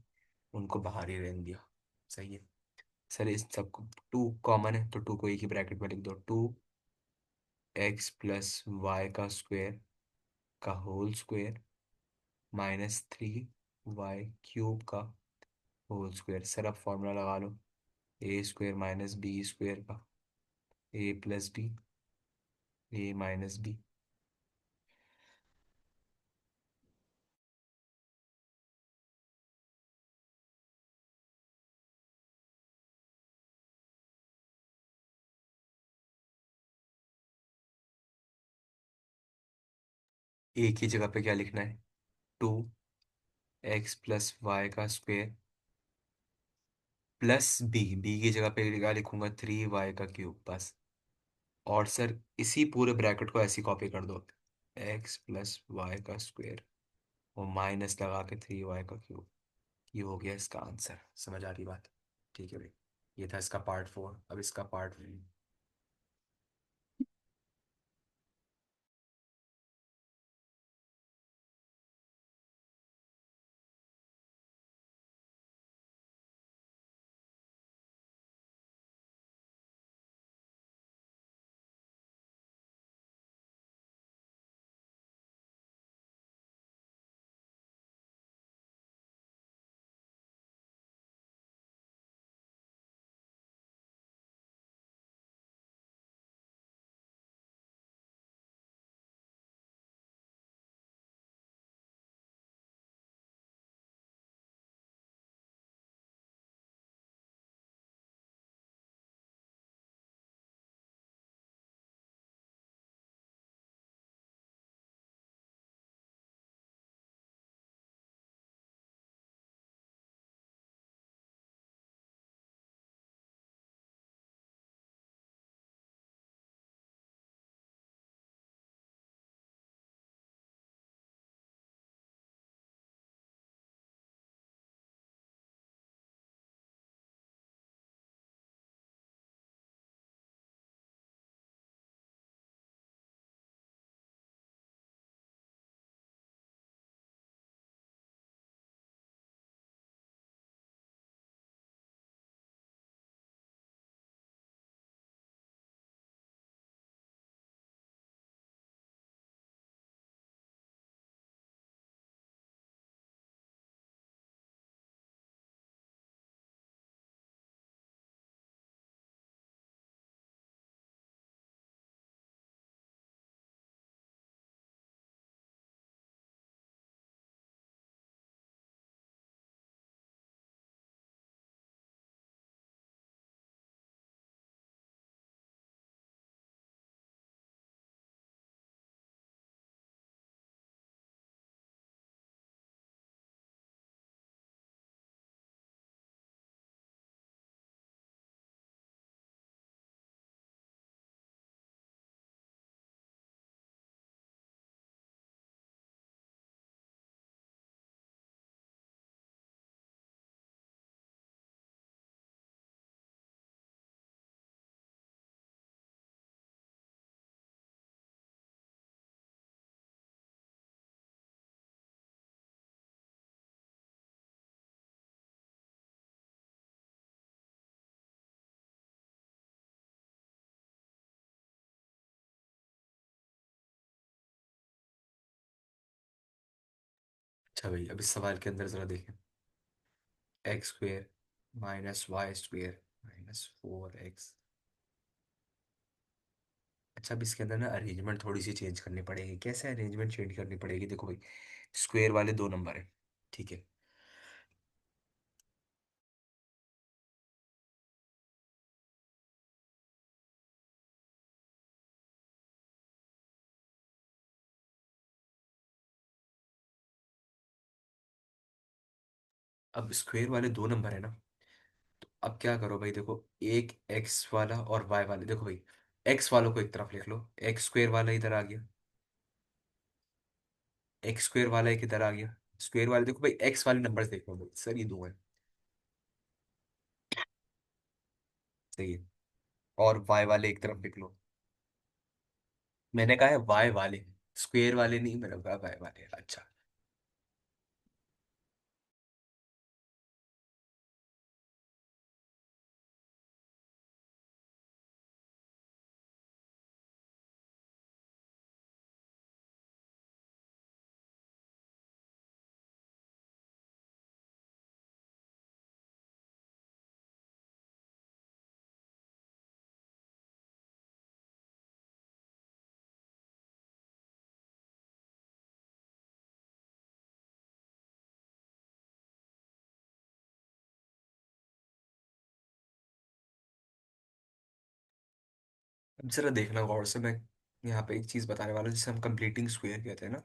उनको बाहर ही रहने दिया। सही है। सर इस सबको 2 कॉमन है, तो 2 को एक ही ब्रैकेट में लिख दो, 2x + y² का होल स्क्वायर -3 y³ का होल स्क्वायर। सर अब फॉर्मूला लगा लो, a² - b² का, a + b, a - b। ए की जगह पे क्या लिखना है, 2x + y² +b, की जगह पे क्या लिखूंगा, 3 y³ बस। और सर इसी पूरे ब्रैकेट को ऐसी कॉपी कर दो, x + y² और माइनस लगा के 3 y³। ये हो गया इसका आंसर। समझ आ रही बात। ठीक है भाई, ये था इसका पार्ट 4। अब इसका पार्ट अच्छा भाई, अब इस सवाल के अंदर जरा देखें। X square minus Y square minus 4x। अच्छा, अब इसके अंदर ना अरेंजमेंट थोड़ी सी चेंज करनी पड़ेगी। कैसे अरेंजमेंट चेंज करनी पड़ेगी? देखो भाई, स्क्वायर वाले दो नंबर है, ठीक है। अब स्क्वायर वाले दो नंबर है ना, तो अब क्या करो भाई, देखो, एक एक्स वाला और वाई वाले, देखो भाई, एक्स वालों को एक तरफ लिख लो, एक्स स्क्वायर वाला इधर आ गया, एक्स स्क्वायर वाला एक इधर आ गया। स्क्वायर वाले देखो भाई, एक्स वाले नंबर्स देखो भाई, सर ये दो हैं, सही है। और वाई वाले एक तरफ लिख लो। मैंने कहा है वाई वाले, स्क्वायर वाले नहीं, मैंने कहा वाई वाले। अच्छा, अब जरा देखना गौर से, मैं यहाँ पे एक चीज बताने वाला हूँ जिसे हम कंप्लीटिंग स्क्वायर कहते हैं ना।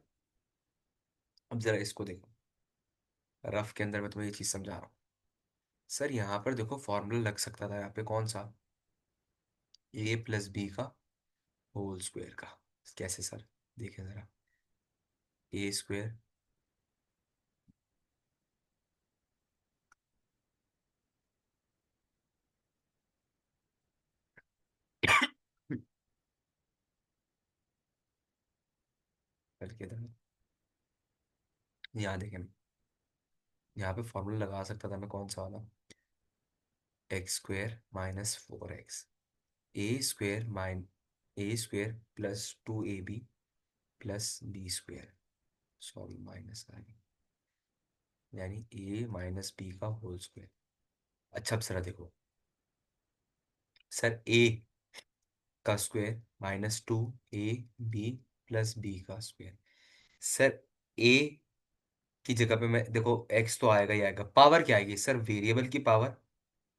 अब जरा इसको देखो, रफ के अंदर मैं तुम्हें ये चीज समझा रहा हूँ। सर यहाँ पर देखो, फॉर्मूला लग सकता था यहाँ पे कौन सा, ए प्लस बी का होल स्क्वायर का। कैसे सर? देखें जरा, ए स्क्वायर करके था, यहाँ देखें, यहाँ पे फॉर्मूला लगा सकता था मैं कौन सा वाला, X square minus 4x, A square minus A square plus 2ab plus B square, sorry minus आ गई, यानी ए माइनस बी का होल स्क्वायर। अच्छा, अब जरा देखो, सर ए का square minus 2ab plus B का स्क्वायर। सर ए की जगह पे मैं देखो, एक्स तो आएगा ही आएगा, पावर क्या आएगी सर? वेरिएबल की पावर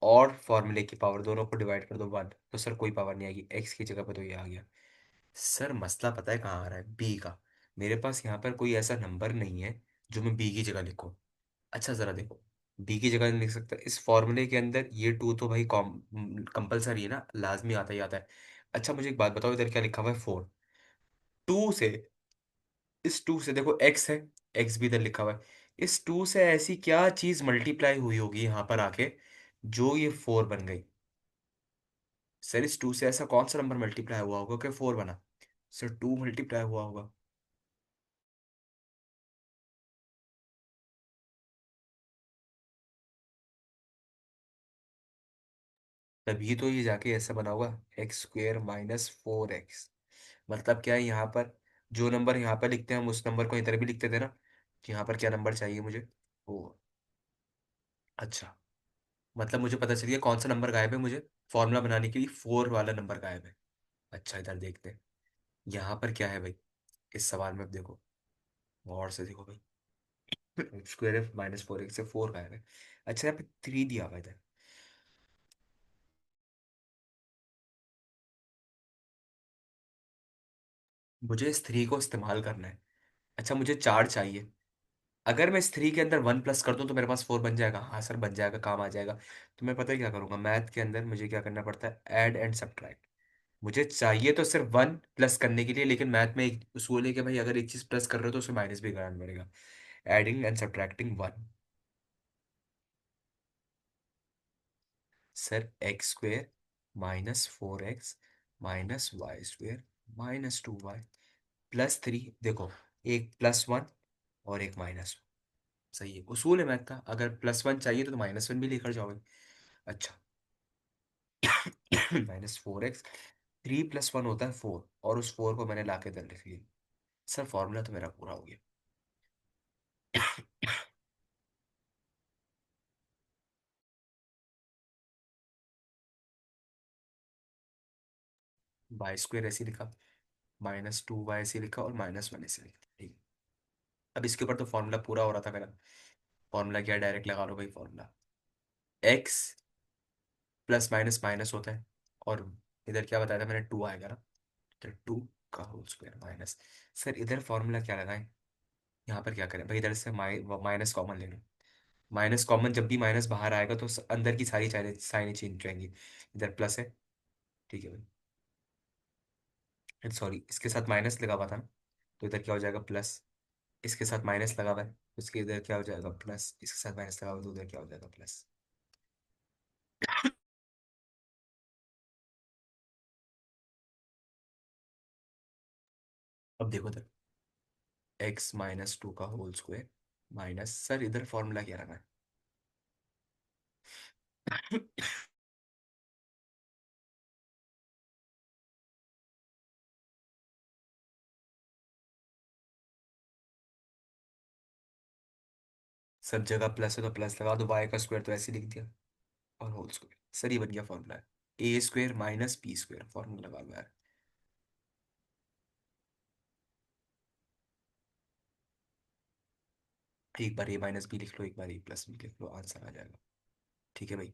और फॉर्मूले की पावर, दोनों को डिवाइड कर दो 1, तो सर कोई पावर नहीं आएगी, एक्स की जगह पे तो ये आ गया। सर मसला पता है कहाँ आ रहा है? बी का। मेरे पास यहाँ पर कोई ऐसा नंबर नहीं है जो मैं बी की जगह लिखूं। अच्छा जरा देखो, बी की जगह नहीं लिख सकता इस फॉर्मूले के अंदर, ये टू तो भाई कॉम कंपलसरी है ना, लाजमी आता ही आता है। अच्छा मुझे एक बात बताओ, इधर क्या लिखा हुआ है? 4। टू से, इस टू से देखो एक्स है, एक्स भी इधर लिखा हुआ है, इस टू से ऐसी क्या चीज मल्टीप्लाई हुई होगी यहाँ पर आके जो ये 4 बन गई? सर इस टू से ऐसा कौन सा नंबर मल्टीप्लाई हुआ होगा कि 4 बना? सर 2 मल्टीप्लाई हुआ होगा। तभी तो ये जाके ऐसा बना होगा, एक्स स्क्वेयर माइनस 4x। मतलब क्या है यहाँ पर, जो नंबर यहाँ पर लिखते हैं हम उस नंबर को इधर भी लिखते थे ना, कि यहाँ पर क्या नंबर चाहिए मुझे, वो। अच्छा, मतलब मुझे पता चल गया कौन सा नंबर गायब है, मुझे फॉर्मूला बनाने के लिए 4 वाला नंबर गायब है। अच्छा इधर देखते हैं, यहाँ पर क्या है भाई, इस सवाल में अब देखो, गौर से देखो भाई, स्क्वायर माइनस 4x से 4 गायब है। अच्छा यहाँ पे 3 दिया हुआ है इधर, मुझे इस 3 को इस्तेमाल करना है। अच्छा मुझे 4 चाहिए, अगर मैं इस 3 के अंदर 1 प्लस कर दूं तो मेरे पास 4 बन जाएगा। हाँ सर बन जाएगा, काम आ जाएगा। तो मैं पता है क्या करूंगा, मैथ के अंदर मुझे क्या करना पड़ता है, ऐड एंड सब्ट्रैक्ट। मुझे चाहिए तो सिर्फ 1 प्लस करने के लिए, लेकिन मैथ में एक उसूल है कि भाई अगर एक चीज प्लस कर रहे हो तो उसे माइनस भी करना पड़ेगा। Adding and subtracting 1। Sir X square minus 4x minus Y square minus 2y plus 3, देखो, एक +1 और एक -1। सही है, उसूल है मैथ का, अगर +1 चाहिए तो -1 भी लेकर जाओगे। अच्छा, -4x, 3 + 1 होता है 4, और उस 4 को मैंने ला के इधर लिख लिया। सर फॉर्मूला तो मेरा पूरा हो गया। वाई स्क्वायर ऐसे लिखा, -2y ऐसे लिखा, और -1 ऐसे लिखा, ठीक। अब इसके ऊपर तो फॉर्मूला पूरा हो रहा था मेरा। फॉर्मूला क्या, डायरेक्ट लगा लो भाई formula. X plus minus minus होता है, और इधर क्या बताया था मैंने, 2 आएगा ना, तो 2 का होल स्क्वायर माइनस। सर इधर फॉर्मूला क्या लगाएं, यहाँ पर क्या करें भाई, इधर से माइनस कॉमन ले लो। माइनस कॉमन, जब भी माइनस बाहर आएगा तो अंदर की सारी साइनें चेंज हो जाएंगी। इधर प्लस है, ठीक है भाई, सॉरी इसके साथ माइनस लगा हुआ था ना, तो इधर क्या हो जाएगा प्लस। इसके साथ माइनस लगा हुआ है, उसके इधर क्या हो जाएगा प्लस, इसके साथ माइनस लगा हुआ है तो उधर क्या हो जाएगा प्लस। अब देखो इधर, x-2 का होल स्क्वायर माइनस, सर इधर फॉर्मूला क्या रखा है। सब जगह प्लस है तो प्लस लगा दो, y का स्क्वायर तो ऐसे लिख दिया, और होल स्क्वायर, सर ये बन गया फॉर्मूला है। A square minus B square, formula लगा हुआ है। एक बार ए माइनस बी लिख लो, एक बार ए प्लस बी लिख लो, आंसर आ जाएगा। ठीक है भाई।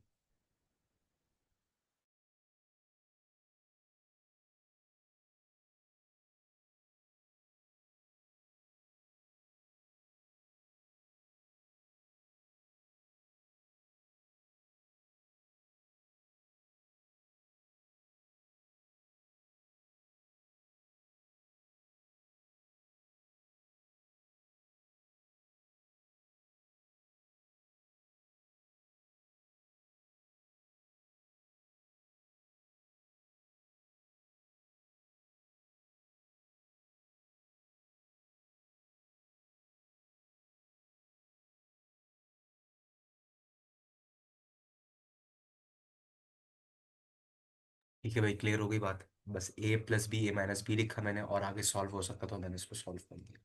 ठीक है भाई, क्लियर हो गई बात। बस ए plus B, A minus B लिखा मैंने, और आगे सॉल्व हो सकता तो मैंने इसको सॉल्व कर दिया।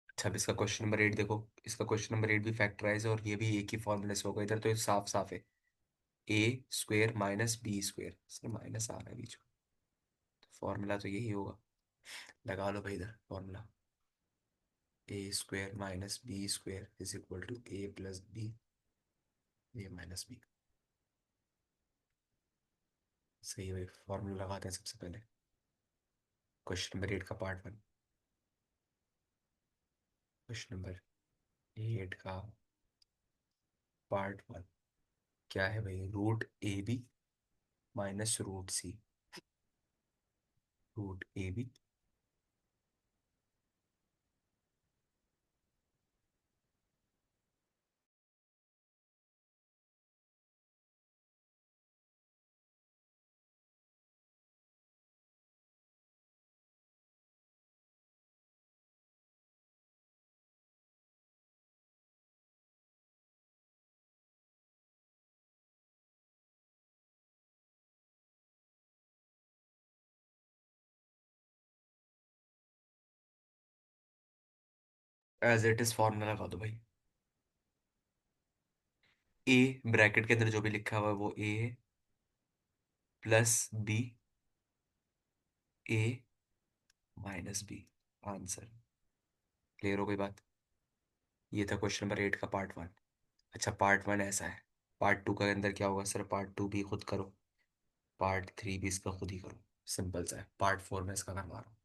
अच्छा, अब इसका क्वेश्चन नंबर 8 देखो। इसका क्वेश्चन नंबर 8 भी फैक्टराइज है, और ये भी एक ही फॉर्मूले से होगा, इधर तो ये साफ साफ है। ए स्क्वेयर माइनस बी स्क्वेयर, इसमें माइनस आ रहा है बीच में, तो फॉर्मूला तो यही होगा। लगा लो भाई इधर formula, A square minus B square is equal to A plus B, A minus B. सही है भाई, फॉर्मूला लगाते हैं सबसे पहले। क्वेश्चन नंबर 8 का पार्ट 1। क्वेश्चन नंबर 8 का पार्ट 1 क्या है भाई, root AB minus root C। Root AB as it is formula लगा दो भाई। ए ब्रैकेट के अंदर जो भी लिखा हुआ है वो ए है, plus B, A minus B, answer. Clear हो गई बात। ये था क्वेश्चन नंबर 8 का पार्ट 1। अच्छा, पार्ट 1 ऐसा है। पार्ट 2 के अंदर क्या होगा, सर पार्ट 2 भी खुद करो, पार्ट 3 भी इसका खुद ही करो। सिंपल सा है, पार्ट 4 में इसका करवा रहा हूँ।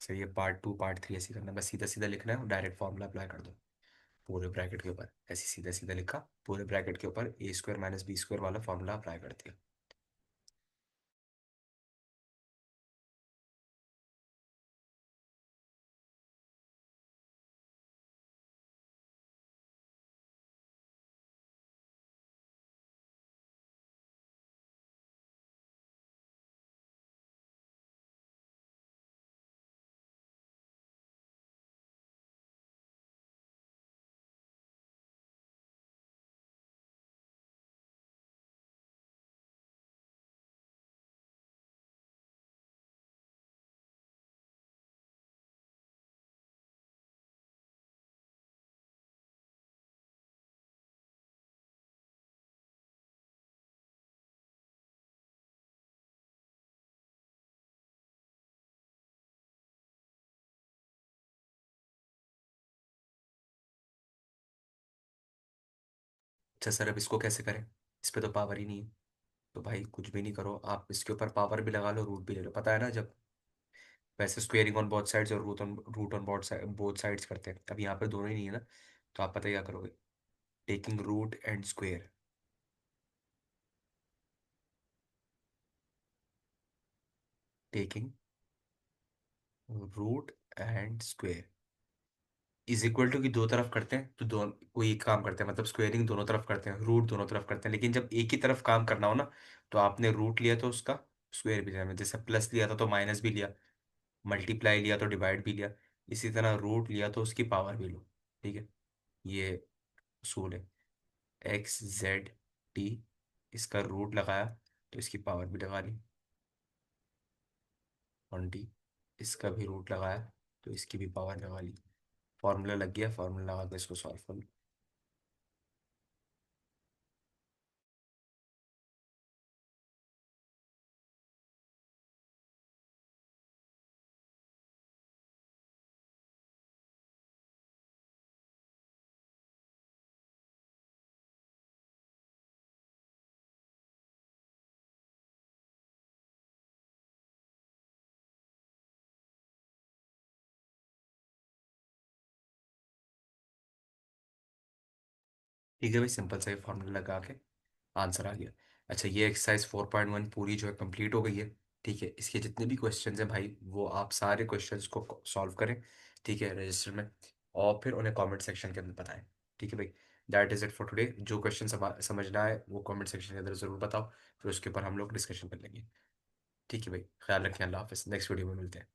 सर ये पार्ट 2 पार्ट 3 ऐसे करना, बस सीधा सीधा लिखना है और डायरेक्ट फॉर्मूला अप्लाई कर दो पूरे ब्रैकेट के ऊपर। ऐसे सीधा सीधा लिखा, पूरे ब्रैकेट के ऊपर ए स्क्वायर माइनस बी स्क्वायर वाला फॉर्मूला अप्लाई कर दिया। अच्छा सर, अब इसको कैसे करें? इस पे तो पावर ही नहीं है। तो भाई कुछ भी नहीं करो, आप इसके ऊपर पावर भी लगा लो, रूट भी ले लो, पता है ना जब वैसे स्क्वेयरिंग ऑन बोथ साइड्स और रूट ऑन बोथ साइड्स करते हैं, अब यहाँ पे दोनों ही नहीं है ना। तो आप पता है क्या करोगे? Taking root and square, taking root and square is equal to, कि दो तरफ करते हैं तो दो, कोई एक काम करते हैं, मतलब स्क्वेयरिंग दोनों तरफ करते हैं, रूट दोनों तरफ करते हैं, लेकिन जब एक ही तरफ काम करना हो ना, तो आपने रूट लिया तो उसका स्क्वेयर भी लेना, जैसे प्लस लिया था तो माइनस भी लिया, मल्टीप्लाई लिया तो डिवाइड भी लिया, इसी तरह रूट लिया तो उसकी पावर भी लो। ठीक है, ये उसूल है। XZ, इसका रूट लगाया तो इसकी पावर भी लगा ली, 1D, इसका भी रूट लगाया तो इसकी भी पावर लगा ली। फॉर्मूला लग गया, फॉर्मूला लगा के इसको सॉल्व कर लो। ठीक है भाई, सिंपल सा ही फॉर्मूला लगा के आंसर आ गया। अच्छा, ये एक्सरसाइज 4.1 पूरी जो है कंप्लीट हो गई है। ठीक है, इसके जितने भी क्वेश्चंस हैं भाई, वो आप सारे क्वेश्चंस को सॉल्व करें, ठीक है, रजिस्टर में, और फिर उन्हें कमेंट सेक्शन के अंदर बताएं। ठीक है भाई, that is it for today. जो क्वेश्चन समझना है वो कमेंट सेक्शन के अंदर ज़रूर बताओ, फिर उसके ऊपर हम लोग डिस्कशन कर लेंगे। ठीक है भाई, ख्याल रखें, अल्लाह हाफिज़, नेक्स्ट वीडियो में मिलते हैं।